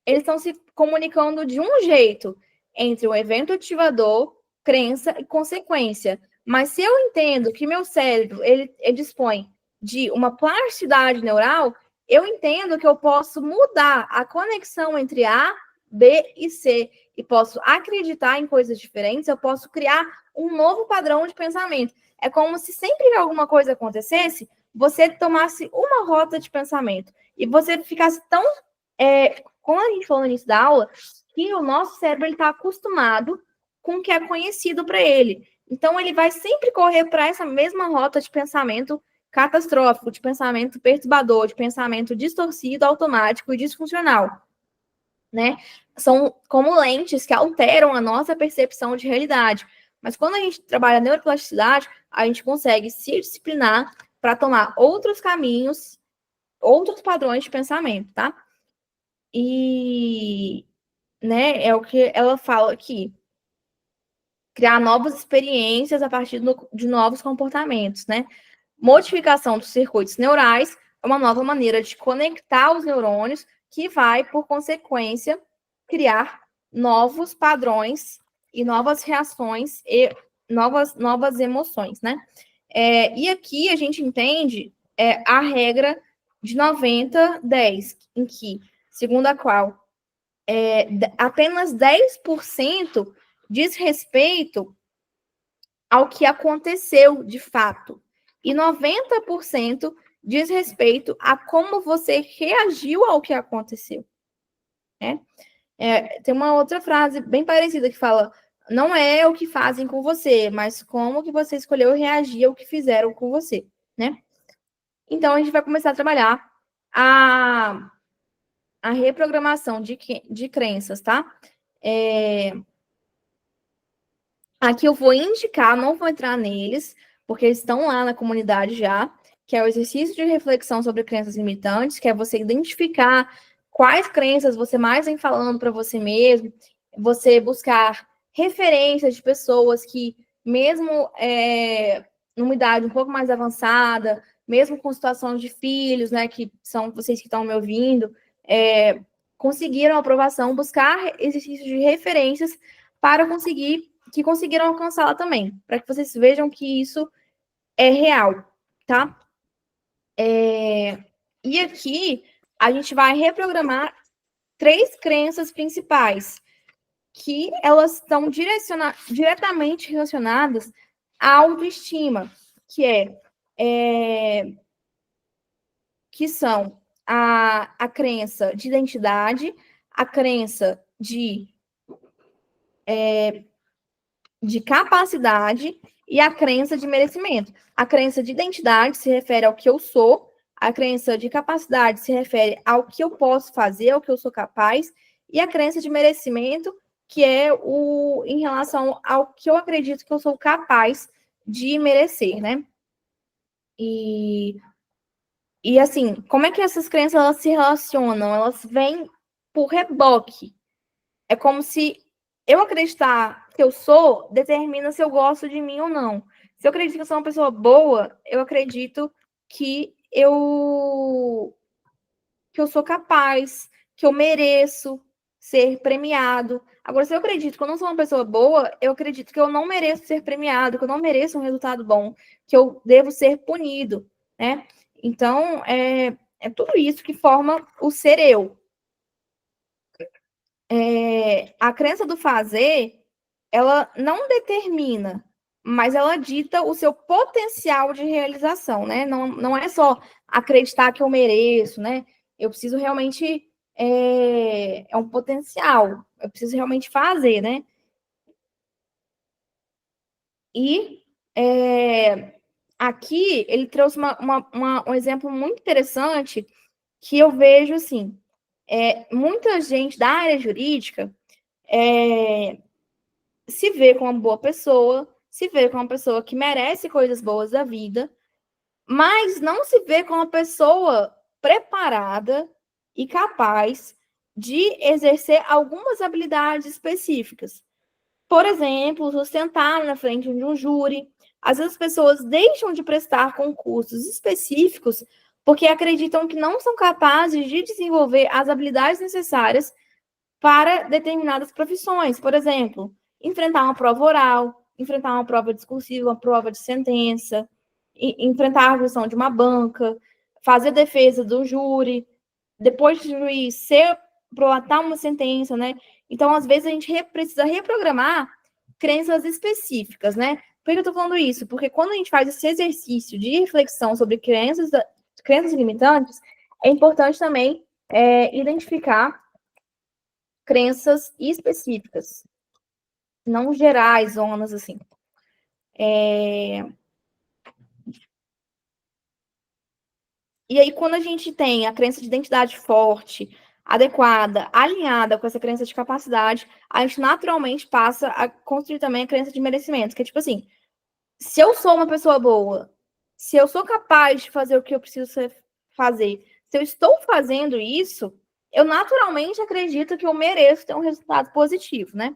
eles estão se comunicando de um jeito entre o evento ativador, crença e consequência. Mas se eu entendo que meu cérebro ele dispõe de uma plasticidade neural, eu entendo que eu posso mudar a conexão entre A, B e C, e posso acreditar em coisas diferentes, eu posso criar um novo padrão de pensamento. É como se sempre que alguma coisa acontecesse, você tomasse uma rota de pensamento e você ficasse tão... como a gente falou no início da aula, que o nosso cérebro está acostumado com o que é conhecido para ele. Então, ele vai sempre correr para essa mesma rota de pensamento catastrófico, de pensamento perturbador, de pensamento distorcido, automático e disfuncional, né? São como lentes que alteram a nossa percepção de realidade. Mas quando a gente trabalha a neuroplasticidade, a gente consegue se disciplinar para tomar outros caminhos, outros padrões de pensamento, tá? E, né, é o que ela fala aqui. Criar novas experiências a partir de novos comportamentos, né? Modificação dos circuitos neurais é uma nova maneira de conectar os neurônios que vai, por consequência, criar novos padrões e novas reações e novas emoções, né? E aqui a gente entende a regra de 90-10, em que, segundo a qual apenas 10% diz respeito ao que aconteceu de fato. E 90% diz respeito a como você reagiu ao que aconteceu. Né? Tem uma outra frase bem parecida que fala: não é o que fazem com você, mas como que você escolheu reagir ao que fizeram com você. Né? Então, a gente vai começar a trabalhar a reprogramação de crenças, tá? Aqui eu vou indicar, não vou entrar neles, porque eles estão lá na comunidade já, que é o exercício de reflexão sobre crenças limitantes, que é você identificar quais crenças você mais vem falando para você mesmo, você buscar referências de pessoas que, mesmo numa idade um pouco mais avançada, mesmo com situações de filhos, né, que são vocês que estão me ouvindo, conseguiram aprovação, buscar exercícios de referências para conseguiram alcançá-la também, para que vocês vejam que isso é real, tá? E aqui a gente vai reprogramar 3 crenças principais, que elas estão diretamente relacionadas à autoestima, que são a crença de identidade, a crença de capacidade e a crença de merecimento. A crença de identidade se refere ao que eu sou, a crença de capacidade se refere ao que eu posso fazer, ao que eu sou capaz, e a crença de merecimento, que é em relação ao que eu acredito que eu sou capaz de merecer, né? E assim, como é que essas crenças elas se relacionam? Elas vêm por reboque. É como se eu acreditar que eu sou, determina se eu gosto de mim ou não. Se eu acredito que eu sou uma pessoa boa, eu acredito que eu sou capaz, que eu mereço ser premiado. Agora, se eu acredito que eu não sou uma pessoa boa, eu acredito que eu não mereço ser premiado, que eu não mereço um resultado bom, que eu devo ser punido, né? Então, é tudo isso que forma o ser eu. A crença do fazer, ela não determina, mas ela dita o seu potencial de realização, né? Não é só acreditar que eu mereço, né? Eu preciso realmente... É um potencial. Eu preciso realmente fazer, né? E aqui ele trouxe um exemplo muito interessante que eu vejo, assim, muita gente da área jurídica se vê como uma boa pessoa, se vê como uma pessoa que merece coisas boas da vida, mas não se vê como uma pessoa preparada e capaz de exercer algumas habilidades específicas. Por exemplo, sustentar na frente de um júri. Às vezes as pessoas deixam de prestar concursos específicos porque acreditam que não são capazes de desenvolver as habilidades necessárias para determinadas profissões. Por exemplo, enfrentar uma prova oral, enfrentar uma prova discursiva, uma prova de sentença, enfrentar a arguição de uma banca, fazer defesa do júri, depois do juiz prolatar uma sentença, né? Então, às vezes, a gente precisa reprogramar crenças específicas, né? Por que eu estou falando isso? Porque quando a gente faz esse exercício de reflexão sobre crenças limitantes, é importante também identificar crenças específicas, não gerais, zonas assim. E aí, quando a gente tem a crença de identidade forte, adequada, alinhada com essa crença de capacidade, a gente naturalmente passa a construir também a crença de merecimento, que é tipo assim, se eu sou uma pessoa boa, se eu sou capaz de fazer o que eu preciso fazer, se eu estou fazendo isso, eu naturalmente acredito que eu mereço ter um resultado positivo, né?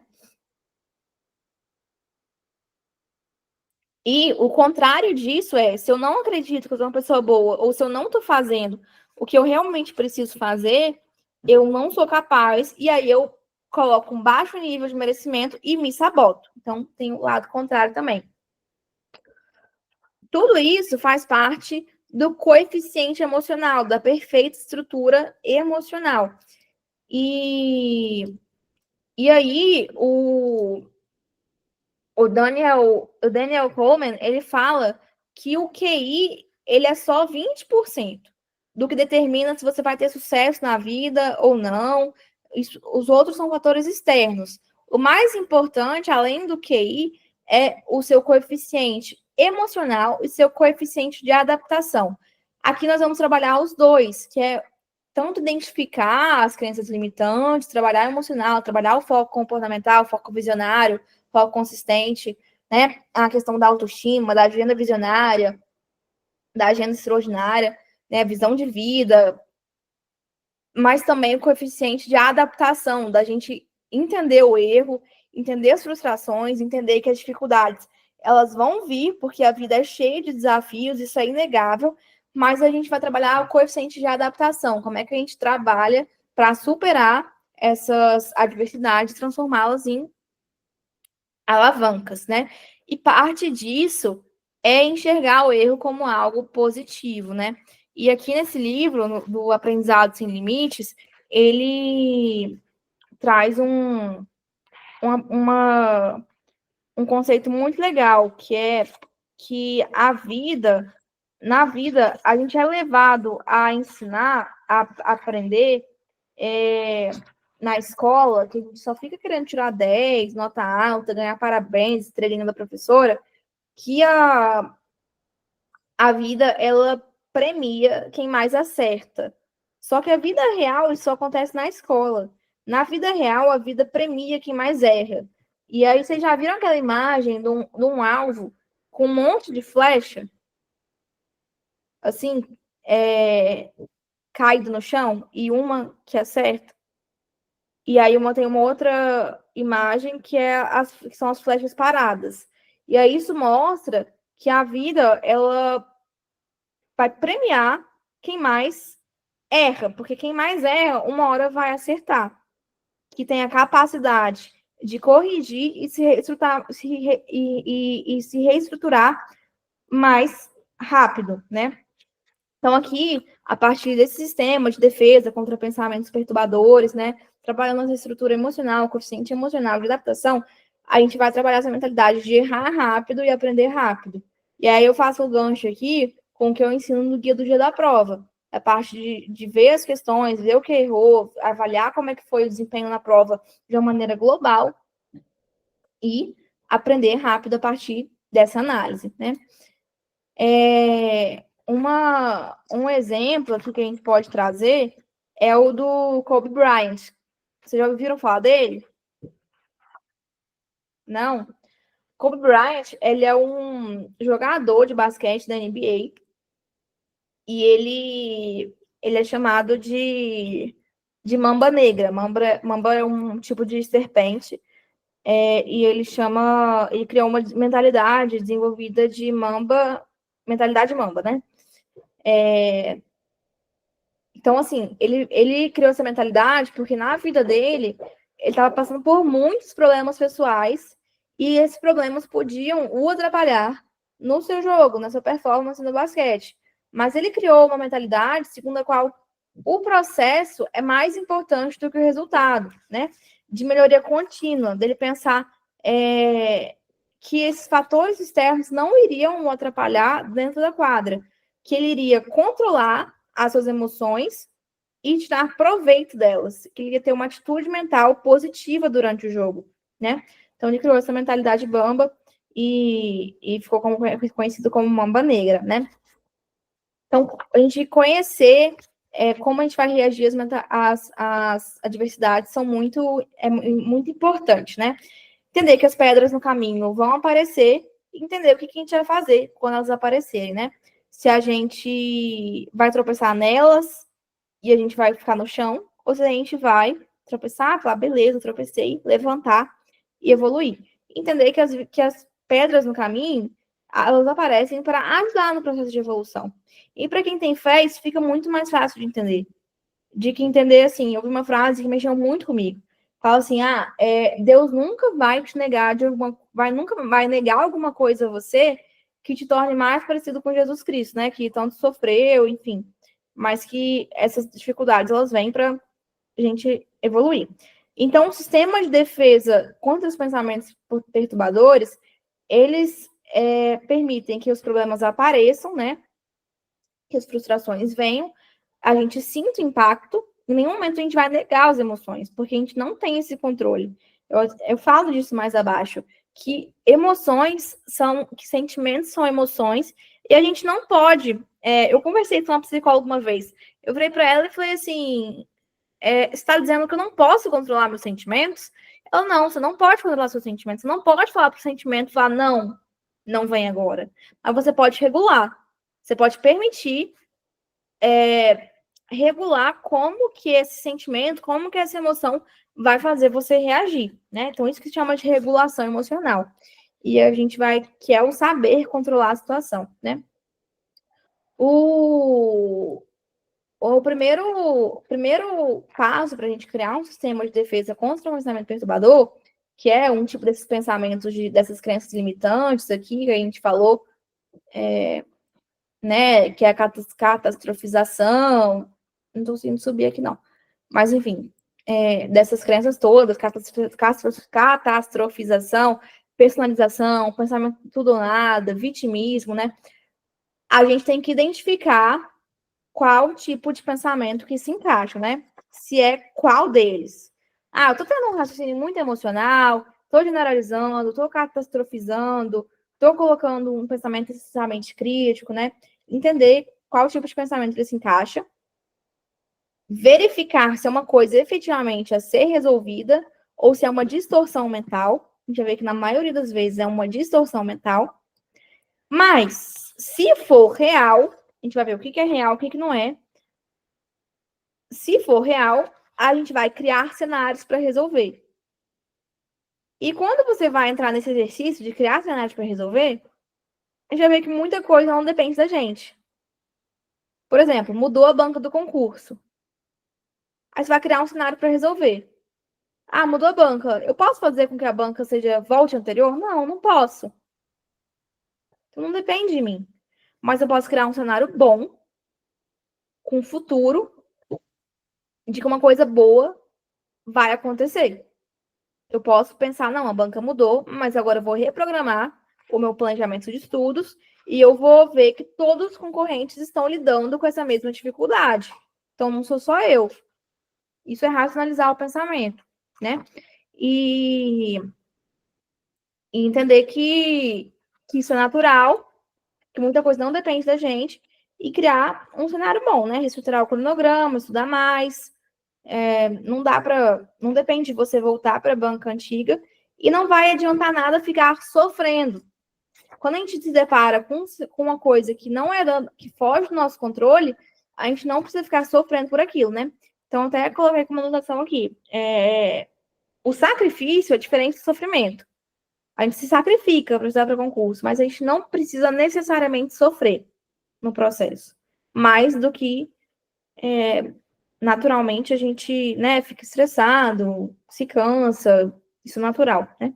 E o contrário disso se eu não acredito que eu sou uma pessoa boa, ou se eu não estou fazendo o que eu realmente preciso fazer, eu não sou capaz, e aí eu coloco um baixo nível de merecimento e me saboto. Então, tem o lado contrário também. Tudo isso faz parte do coeficiente emocional, da perfeita estrutura emocional. E aí, o Daniel Goleman, ele fala que o QI, ele é só 20% do que determina se você vai ter sucesso na vida ou não. Os outros são fatores externos. O mais importante, além do QI, é o seu coeficiente emocional e seu coeficiente de adaptação. Aqui nós vamos trabalhar os dois, que é tanto identificar as crenças limitantes, trabalhar o emocional, trabalhar o foco comportamental, o foco visionário, foco consistente, né? A questão da autoestima, da agenda visionária, da agenda extraordinária, né? Visão de vida, mas também o coeficiente de adaptação, da gente entender o erro, entender as frustrações, entender que as dificuldades, elas vão vir, porque a vida é cheia de desafios, isso é inegável, mas a gente vai trabalhar o coeficiente de adaptação, como é que a gente trabalha para superar essas adversidades, transformá-las em alavancas, né? E parte disso é enxergar o erro como algo positivo, né? E aqui nesse livro, do Aprendizado Sem Limites, ele traz um conceito muito legal, que é que na vida, a gente é levado a ensinar, a aprender na escola, que a gente só fica querendo tirar 10, nota alta, ganhar parabéns, estrelinha da professora, que a vida, ela premia quem mais acerta. Só que a vida real, isso só acontece na escola. Na vida real, a vida premia quem mais erra. E aí, vocês já viram aquela imagem de um alvo com um monte de flecha? Assim, caído no chão, e uma que acerta? E aí tem uma outra imagem que são as flechas paradas. E aí isso mostra que a vida, ela vai premiar quem mais erra, porque quem mais erra, uma hora vai acertar, que tem a capacidade de corrigir e se reestruturar mais rápido, né? Então, aqui, a partir desse sistema de defesa contra pensamentos perturbadores, né? Trabalhando essa estrutura emocional, coeficiente emocional de adaptação, a gente vai trabalhar essa mentalidade de errar rápido e aprender rápido. E aí eu faço o gancho aqui com o que eu ensino no guia do dia da prova. A parte de ver as questões, ver o que errou, avaliar como é que foi o desempenho na prova de uma maneira global e aprender rápido a partir dessa análise, né? Um exemplo aqui que a gente pode trazer é o do Kobe Bryant. Vocês já ouviram falar dele? Não? Kobe Bryant, ele é um jogador de basquete da NBA e ele é chamado de mamba negra. Mamba é um tipo de serpente e ele criou uma mentalidade desenvolvida de mamba, mentalidade mamba, né? Então, assim, ele criou essa mentalidade porque na vida dele, ele estava passando por muitos problemas pessoais e esses problemas podiam o atrapalhar no seu jogo, na sua performance no basquete. mas ele criou uma mentalidade segundo a qual o processo é mais importante do que o resultado, né? De melhoria contínua, dele pensar que esses fatores externos não iriam o atrapalhar dentro da quadra, que ele iria controlar as suas emoções e tirar proveito delas, que ele ia ter uma atitude mental positiva durante o jogo, né? Então ele criou essa mentalidade Bamba e ficou conhecido como Mamba Negra, né? Então, a gente conhecer como a gente vai reagir às adversidades são muito importante, né? Entender que as pedras no caminho vão aparecer e entender o que a gente vai fazer quando elas aparecerem, né? Se a gente vai tropeçar nelas e a gente vai ficar no chão, ou se a gente vai tropeçar, falar, beleza, tropecei, levantar e evoluir. Entender que as pedras no caminho, elas aparecem para ajudar no processo de evolução. E para quem tem fé, isso fica muito mais fácil de entender. De que entender, assim, eu vi uma frase que mexeu muito comigo. Fala assim, Deus nunca vai te negar nunca vai negar alguma coisa a você que te torne mais parecido com Jesus Cristo, né? Que tanto sofreu, enfim. Mas que essas dificuldades, elas vêm para a gente evoluir. Então, o sistema de defesa contra os pensamentos perturbadores, eles permitem que os problemas apareçam, né? Que as frustrações venham, a gente sinta o impacto, em nenhum momento a gente vai negar as emoções, porque a gente não tem esse controle. Eu falo disso mais abaixo, que sentimentos são emoções, e a gente não pode. Eu conversei com uma psicóloga uma vez, eu virei para ela e falei assim: você está dizendo que eu não posso controlar meus sentimentos? Ela, não, você não pode controlar seus sentimentos, você não pode falar para o sentimento, falar, não vem agora. Mas você pode regular, você pode permitir regular como que esse sentimento, como que essa emoção vai fazer você reagir, né? Então, isso que se chama de regulação emocional. E a gente que é o saber controlar a situação, né? O primeiro passo para a gente criar um sistema de defesa contra o pensamento perturbador, que é um tipo desses pensamentos, dessas crenças limitantes aqui, que a gente falou, né, que é a catastrofização, não estou conseguindo subir aqui, não. Mas, enfim, dessas crenças todas, catastrofização, personalização, pensamento tudo ou nada, vitimismo, né? A gente tem que identificar qual tipo de pensamento que se encaixa, né? Se é qual deles. Eu tô tendo um raciocínio muito emocional, tô generalizando, tô catastrofizando, tô colocando um pensamento excessivamente crítico, né? Entender qual tipo de pensamento ele se encaixa, verificar se é uma coisa efetivamente a ser resolvida ou se é uma distorção mental. A gente vai ver que na maioria das vezes é uma distorção mental. Mas, se for real, a gente vai ver o que é real, o que não é. Se for real, a gente vai criar cenários para resolver. E quando você vai entrar nesse exercício de criar cenários para resolver, a gente vai ver que muita coisa não depende da gente. Por exemplo, mudou a banca do concurso. Aí você vai criar um cenário para resolver. Mudou a banca. Eu posso fazer com que a banca volte anterior? Não, não posso. Então não depende de mim. Mas eu posso criar um cenário bom, com futuro, de que uma coisa boa vai acontecer. Eu posso pensar, não, a banca mudou, mas agora eu vou reprogramar o meu planejamento de estudos e eu vou ver que todos os concorrentes estão lidando com essa mesma dificuldade. Então, não sou só eu. Isso é racionalizar o pensamento, né? E entender que isso é natural, que muita coisa não depende da gente, e criar um cenário bom, né? Reestruturar o cronograma, estudar mais. Não depende de você voltar para a banca antiga e não vai adiantar nada ficar sofrendo. Quando a gente se depara com uma coisa que não que foge do nosso controle, a gente não precisa ficar sofrendo por aquilo, né? Então, até coloquei como anotação aqui. O sacrifício é diferente do sofrimento. A gente se sacrifica para estudar para concurso, mas a gente não precisa necessariamente sofrer no processo. Mais do que naturalmente a gente, né, fica estressado, se cansa, isso é natural, né?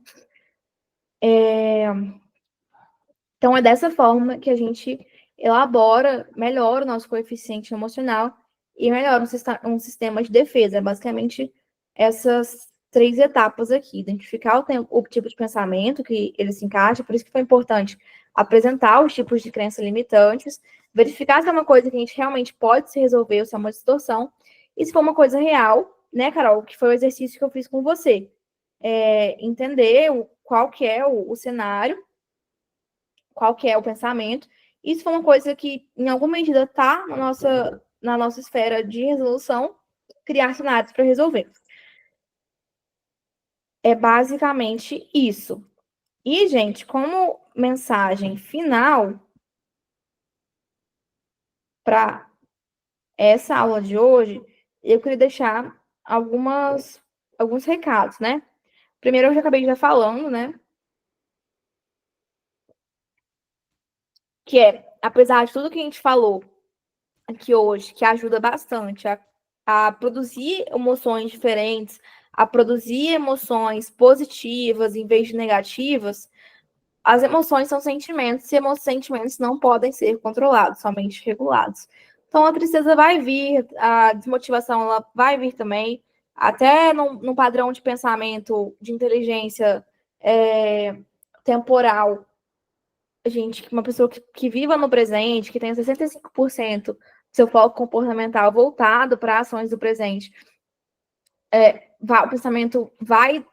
Então, é dessa forma que a gente elabora, melhora o nosso coeficiente emocional e melhora um sistema de defesa. É basicamente essas 3 etapas aqui. Identificar o tipo de pensamento que ele se encaixa, por isso que foi importante apresentar os tipos de crenças limitantes, verificar se é uma coisa que a gente realmente pode se resolver ou se é uma distorção, e se for uma coisa real, né, Carol, que foi o exercício que eu fiz com você. Entender qual que é o cenário, qual que é o pensamento. Isso foi uma coisa que, em alguma medida, está na nossa esfera de resolução, criar cenários para resolver. É basicamente isso. E, gente, como mensagem final para essa aula de hoje, eu queria deixar alguns recados, né? Primeiro, eu já acabei já falando, né? Que apesar de tudo que a gente falou aqui hoje, que ajuda bastante a produzir emoções diferentes, a produzir emoções positivas em vez de negativas, as emoções são sentimentos e sentimentos não podem ser controlados, somente regulados. Então a tristeza vai vir, a desmotivação ela vai vir também, até num padrão de pensamento, de inteligência temporal. Gente, uma pessoa que viva no presente, que tenha 65% do seu foco comportamental voltado para ações do presente, o pensamento vai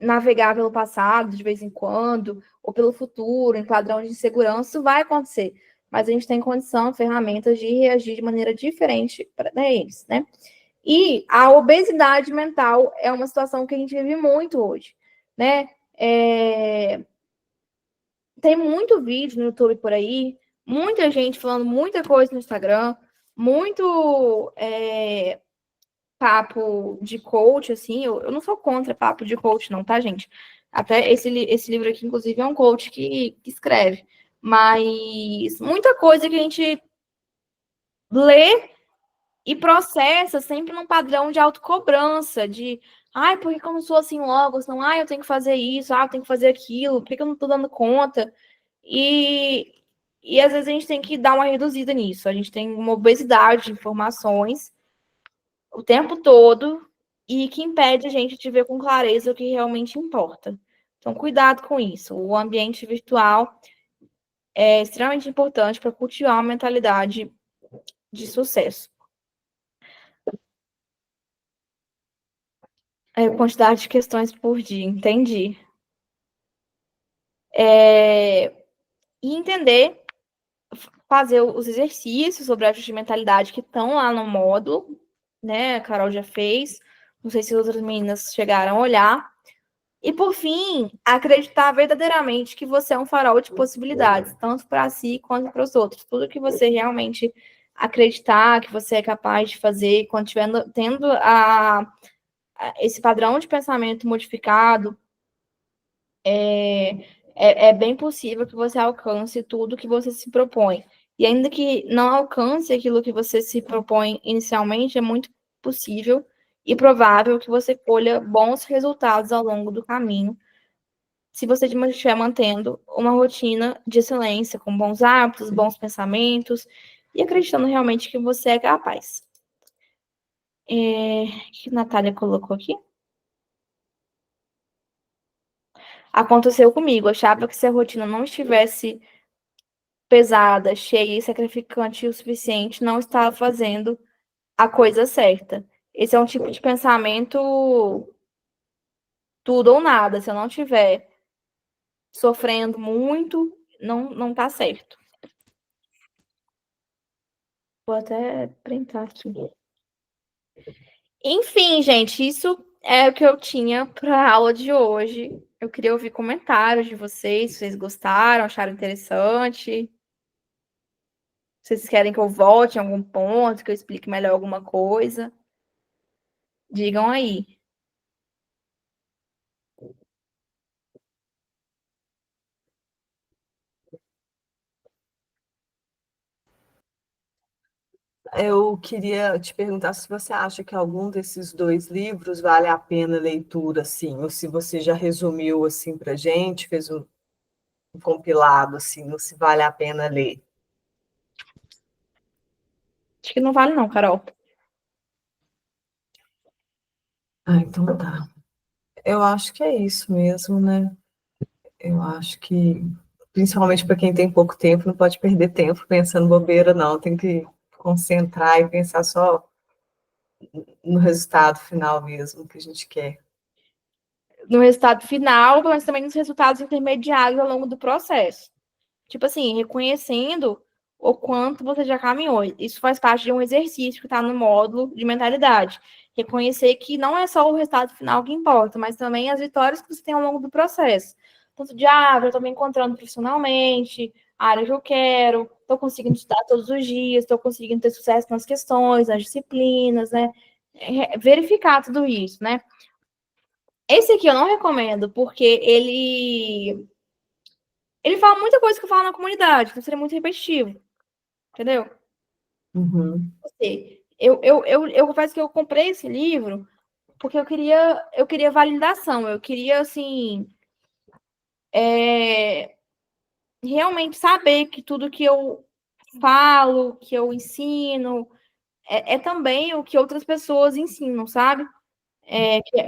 navegar pelo passado de vez em quando, ou pelo futuro, em padrão de segurança, isso vai acontecer. Mas a gente tem condição, ferramentas de reagir de maneira diferente para eles, né? E a obesidade mental é uma situação que a gente vive muito hoje, né? Tem muito vídeo no YouTube por aí, muita gente falando muita coisa no Instagram, muito papo de coach, assim. Eu não sou contra papo de coach, não, tá, gente? Até esse livro aqui, inclusive, é um coach que escreve. Mas muita coisa que a gente lê e processa sempre num padrão de autocobrança, de ai, por que eu não sou assim logo? Não, ai, eu tenho que fazer isso, eu tenho que fazer aquilo, por que eu não tô dando conta? E às vezes a gente tem que dar uma reduzida nisso. A gente tem uma obesidade de informações o tempo todo e que impede a gente de ver com clareza o que realmente importa. Então, cuidado com isso. O ambiente virtual é extremamente importante para cultivar uma mentalidade de sucesso. Quantidade de questões por dia, entendi. E entender, fazer os exercícios sobre ajuste de mentalidade que estão lá no módulo, né? A Carol já fez. Não sei se outras meninas chegaram a olhar. E, por fim, acreditar verdadeiramente que você é um farol de possibilidades, tanto para si quanto para os outros. Tudo que você realmente acreditar que você é capaz de fazer, quando estiver tendo esse padrão de pensamento modificado, é bem possível que você alcance tudo que você se propõe. E ainda que não alcance aquilo que você se propõe inicialmente, é muito possível e provável que você colha bons resultados ao longo do caminho, se você estiver mantendo uma rotina de excelência, com bons hábitos, bons pensamentos, e acreditando realmente que você é capaz. O que a Natália colocou aqui? Aconteceu comigo, achava que se a rotina não estivesse pesada, cheia e sacrificante o suficiente, não estava fazendo a coisa certa. Esse é um tipo de pensamento tudo ou nada. Se eu não estiver sofrendo muito, não tá certo. Vou até printar aqui. Enfim, gente, isso é o que eu tinha para a aula de hoje. Eu queria ouvir comentários de vocês, se vocês gostaram, acharam interessante. Se vocês querem que eu volte em algum ponto, que eu explique melhor alguma coisa, digam aí. Eu queria te perguntar se você acha que algum desses 2 livros vale a pena leitura, assim, ou se você já resumiu assim para gente, fez um compilado, assim, ou se vale a pena ler. Acho que não vale não, Carol. Ah, então tá. Eu acho que é isso mesmo, né? Eu acho que, principalmente para quem tem pouco tempo, não pode perder tempo pensando bobeira, não. Tem que concentrar e pensar só no resultado final mesmo que a gente quer. No resultado final, mas também nos resultados intermediários ao longo do processo. Tipo assim, reconhecendo o quanto você já caminhou. Isso faz parte de um exercício que está no módulo de mentalidade. Reconhecer que não é só o resultado final que importa, mas também as vitórias que você tem ao longo do processo. Tanto de, eu estou me encontrando profissionalmente, a área que eu quero, estou conseguindo estudar todos os dias, estou conseguindo ter sucesso nas questões, nas disciplinas, né? Verificar tudo isso, né? Esse aqui eu não recomendo, porque ele fala muita coisa que eu falo na comunidade, então seria muito repetitivo, entendeu? Uhum. Eu confesso que eu comprei esse livro porque eu queria validação, eu queria, assim, realmente saber que tudo que eu falo, que eu ensino, é também o que outras pessoas ensinam, sabe?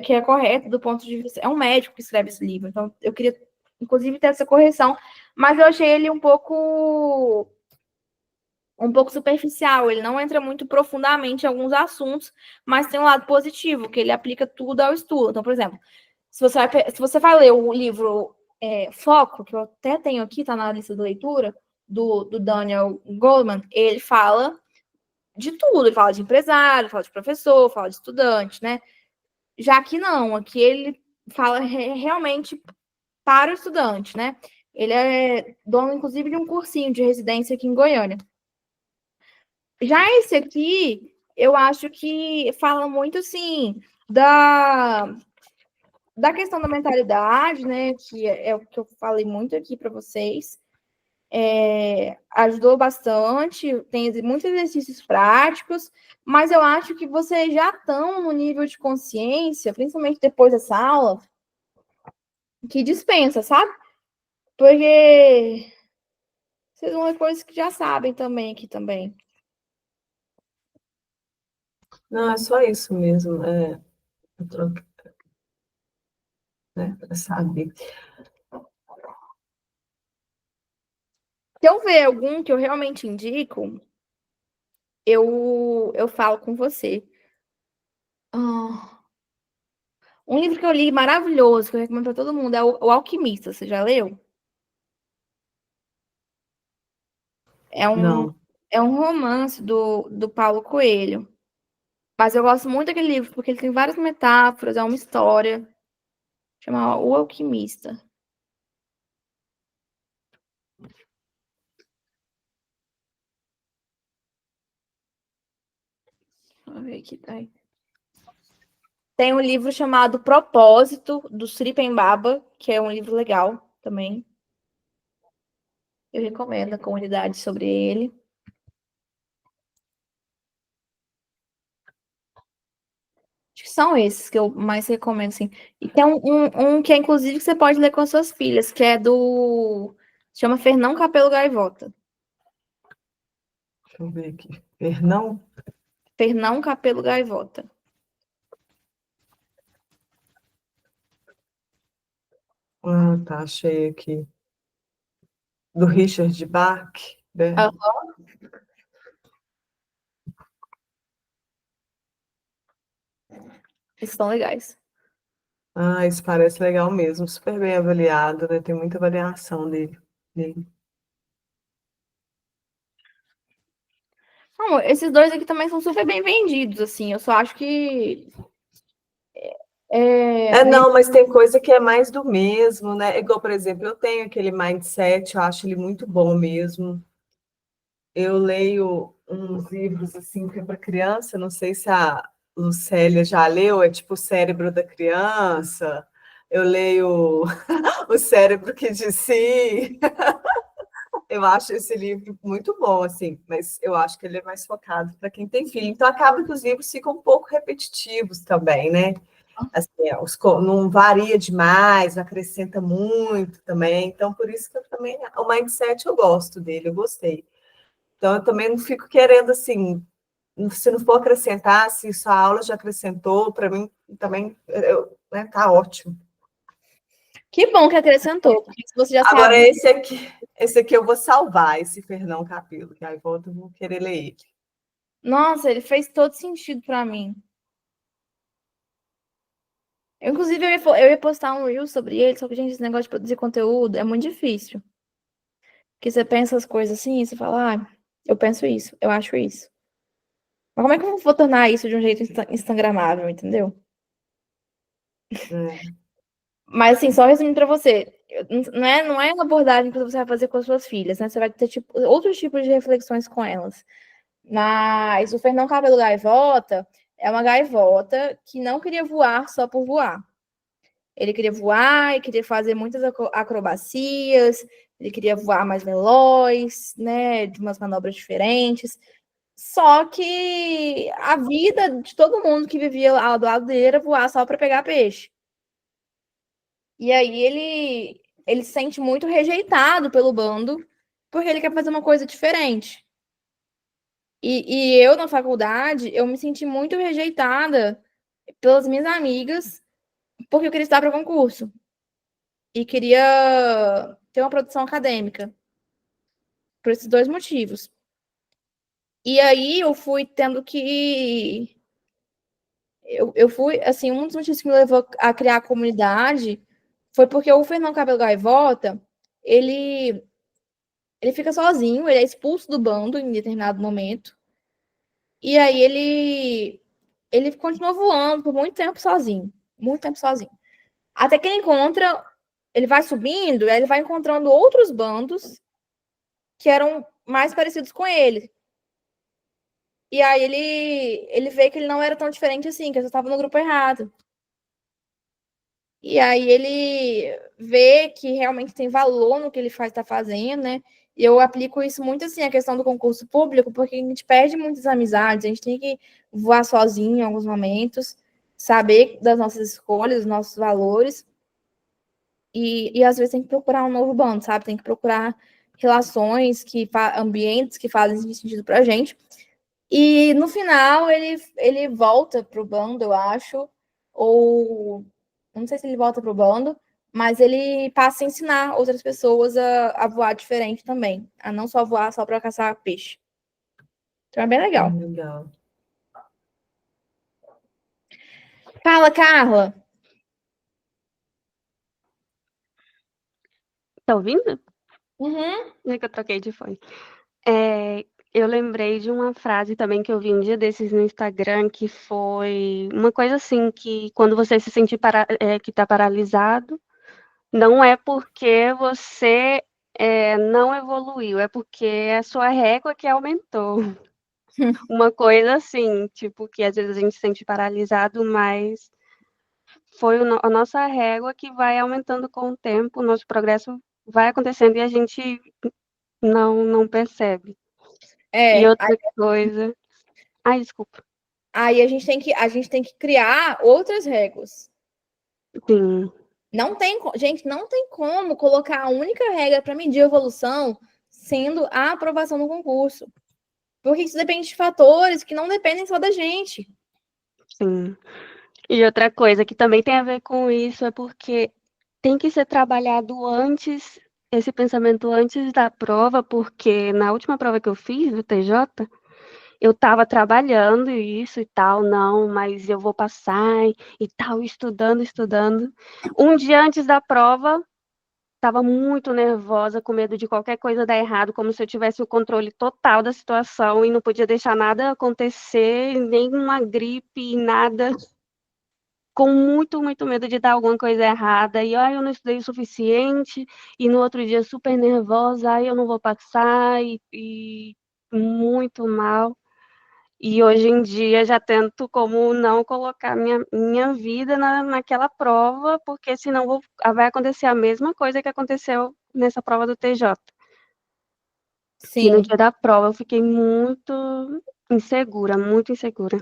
Que é correto do ponto de vista. É um médico que escreve esse livro, então eu queria, inclusive, ter essa correção, mas eu achei ele um pouco superficial, ele não entra muito profundamente em alguns assuntos, mas tem um lado positivo, que ele aplica tudo ao estudo. Então, por exemplo, se você vai ler o livro Foco, que eu até tenho aqui, está na lista de leitura, do Daniel Goleman, ele fala de tudo, ele fala de empresário, fala de professor, fala de estudante, né? Já que não, aqui ele fala realmente para o estudante, né? Ele é dono, inclusive, de um cursinho de residência aqui em Goiânia. Já esse aqui, eu acho que fala muito, assim, da questão da mentalidade, né? Que é o que eu falei muito aqui para vocês. Ajudou bastante, tem muitos exercícios práticos, mas eu acho que vocês já estão no nível de consciência, principalmente depois dessa aula, que dispensa, sabe? Porque vocês vão ver coisas que já sabem também aqui também. Não, é só isso mesmo. Eu troquei, né, para saber. Se eu ver algum que eu realmente indico, eu falo com você. Um livro que eu li maravilhoso, que eu recomendo para todo mundo, é o Alquimista. Você já leu? É um, Não. é um romance do Paulo Coelho. Mas eu gosto muito daquele livro, porque ele tem várias metáforas, é uma história. Chama O Alquimista. Deixa eu ver aqui, tá aí. Tem um livro chamado Propósito, do Sripen Baba, que é um livro legal também. Eu recomendo a comunidade sobre ele. Acho que são esses que eu mais recomendo, assim. E tem um que é, inclusive, que você pode ler com as suas filhas, que é do... Chama Fernão Capelo Gaivota. Deixa eu ver aqui. Fernão? Fernão Capelo Gaivota. Ah, tá, achei aqui. Do Richard Bach, né? Ah, esses são legais. Ah, isso parece legal mesmo, super bem avaliado, né? Tem muita avaliação dele. Não, esses dois aqui também são super bem vendidos, assim. Eu só acho que... Não, mas tem coisa que é mais do mesmo, né? Igual, por exemplo, eu tenho aquele Mindset, eu acho ele muito bom mesmo. Eu leio uns livros assim que é para criança, não sei se a Lucélia já leu, é tipo O Cérebro da Criança. Eu leio O Cérebro que Diz Sim. Eu acho esse livro muito bom, assim, mas eu acho que ele é mais focado para quem tem filho. Então, acaba que os livros ficam um pouco repetitivos também, né? Assim, não varia demais, não acrescenta muito também. Então, por isso que eu também, o Mindset eu gosto dele, eu gostei. Então, eu também não fico querendo, assim, Se não for acrescentar, se sua aula já acrescentou, para mim também né, tá ótimo. Que bom que acrescentou, porque se você já Agora, sabe. esse aqui eu vou salvar, esse Fernão Capelo, que aí eu vou querer ler ele. Nossa, ele fez todo sentido para mim. Inclusive, eu ia postar um reel sobre ele, só que, gente, esse negócio de produzir conteúdo é muito difícil. Porque você pensa as coisas assim, e você fala, ah, eu penso isso, eu acho isso. Mas como é que eu vou tornar isso de um jeito instagramável, entendeu? É. Mas, assim, só resumindo pra você, não é uma abordagem que você vai fazer com as suas filhas, né? Você vai ter tipo, outros tipos de reflexões com elas. Mas o Fernão Cabelo Gaivota é uma gaivota que não queria voar só por voar. Ele queria voar e queria fazer muitas acrobacias, ele queria voar mais veloz, né, de umas manobras diferentes. Só que a vida de todo mundo que vivia lá do lado dele era voar só para pegar peixe. E aí ele se sente muito rejeitado pelo bando, porque ele quer fazer uma coisa diferente. E eu, na faculdade, eu me senti muito rejeitada pelas minhas amigas, porque eu queria estudar para concurso. E queria ter uma produção acadêmica, por esses dois motivos. E aí eu fui tendo que. Eu fui, assim, um dos motivos que me levou a criar a comunidade foi porque o Fernando Cabelo Gaivota, ele, ele fica sozinho, ele é expulso do bando em determinado momento. E aí ele continua voando por muito tempo sozinho. Muito tempo sozinho. Até que ele encontra, ele vai subindo, aí ele vai encontrando outros bandos que eram mais parecidos com ele. E aí ele vê que ele não era tão diferente assim, que eu estava no grupo errado. E aí ele vê que realmente tem valor no que ele está fazendo, né? E eu aplico isso muito assim, a questão do concurso público, porque a gente perde muitas amizades, a gente tem que voar sozinho em alguns momentos, saber das nossas escolhas, dos nossos valores, e às vezes tem que procurar um novo bando, sabe? Tem que procurar relações, ambientes que fazem sentido pra gente. E no final ele volta pro bando, eu acho, ou não sei se ele volta pro bando, mas ele passa a ensinar outras pessoas a voar diferente também, a não só voar só para caçar peixe. Então é bem legal. Legal. Fala, Carla. Tá ouvindo? Uhum. É que eu troquei de fone. Eu lembrei de uma frase também que eu vi um dia desses no Instagram, que foi uma coisa assim, que quando você se sentir que está paralisado, não é porque você não evoluiu, é porque é a sua régua que aumentou. Uma coisa assim, tipo, que às vezes a gente se sente paralisado, mas foi a nossa régua que vai aumentando com o tempo, o nosso progresso vai acontecendo e a gente não percebe. E É, outra coisa. Ai, desculpa. aí a gente tem que criar outras regras. Sim, Não tem, gente, não tem como colocar a única regra para medir a evolução sendo a aprovação no concurso. Porque isso depende de fatores que não dependem só da gente. sim. E outra coisa que também tem a ver com isso é porque tem que ser trabalhado antes, esse pensamento antes da prova, porque na última prova que eu fiz, do TJ, eu estava trabalhando isso e tal, não, mas eu vou passar e tal, estudando, estudando. Um dia antes da prova, estava muito nervosa, com medo de qualquer coisa dar errado, como se eu tivesse o controle total da situação e não podia deixar nada acontecer, nem uma gripe, nada, com muito, muito medo de dar alguma coisa errada. E eu não estudei o suficiente, e no outro dia super nervosa, eu não vou passar, e muito mal. E hoje em dia já tento como não colocar minha vida naquela prova, porque senão vai acontecer a mesma coisa que aconteceu nessa prova do TJ. Que no Sim, dia da prova eu fiquei muito insegura, muito insegura.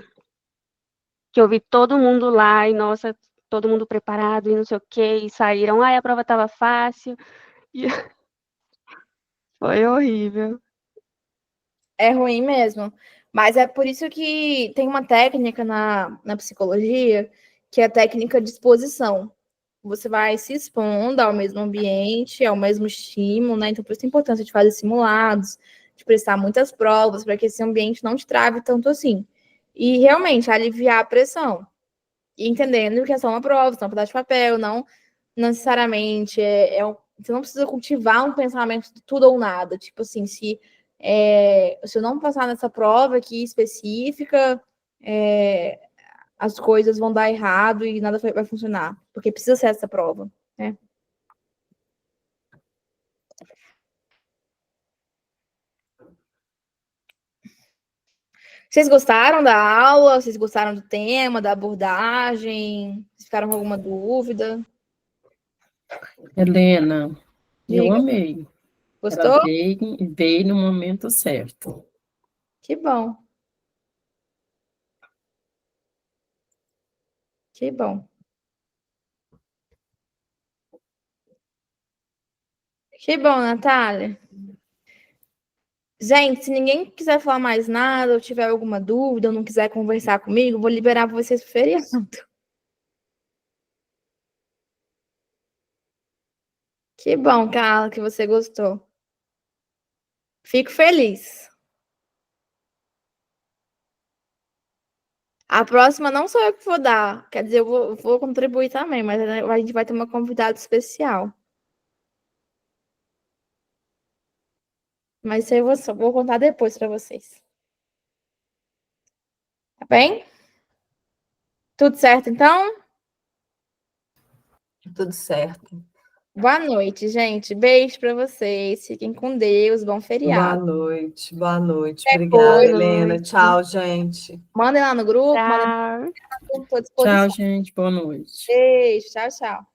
Que eu vi todo mundo lá e, nossa, todo mundo preparado e não sei o quê, e saíram, a prova estava fácil. E foi horrível. é ruim mesmo. Mas é por isso que tem uma técnica na psicologia, que é a técnica de exposição. Você vai se expondo ao mesmo ambiente, ao mesmo estímulo, né? Então, por isso a importância de fazer simulados, de prestar muitas provas, para que esse ambiente não te trave tanto assim. E realmente aliviar a pressão. E entendendo que é só uma prova, só um pedaço de papel, não necessariamente você não precisa cultivar um pensamento de tudo ou nada. Tipo assim, se eu não passar nessa prova aqui específica, as coisas vão dar errado e nada vai funcionar, porque precisa ser essa prova, né? Vocês gostaram da aula? Vocês gostaram do tema, da abordagem? Vocês ficaram com alguma dúvida? Helena, eu Diga. amei. Ela Gostou? veio no momento certo. Que bom. Que bom. Que bom, Natália. Gente, se ninguém quiser falar mais nada, ou tiver alguma dúvida, ou não quiser conversar comigo, vou liberar vocês pro feriado. Que bom, Carla, que você gostou. Fico feliz. A próxima não sou eu que vou dar. Quer dizer, eu vou contribuir também, mas a gente vai ter uma convidada especial. Mas isso aí eu vou contar depois para vocês. Tá bem? Tudo certo, então? Tudo certo. Boa noite, gente. Beijo para vocês. Fiquem com Deus. Bom Boa feriado. noite, boa noite. Qualquer Obrigada, coisa, Helena. noite. Tchau, gente. mandem lá no grupo, mandem Tchau. à sua Tchau, disposição. gente. Boa noite. Beijo. Tchau, tchau.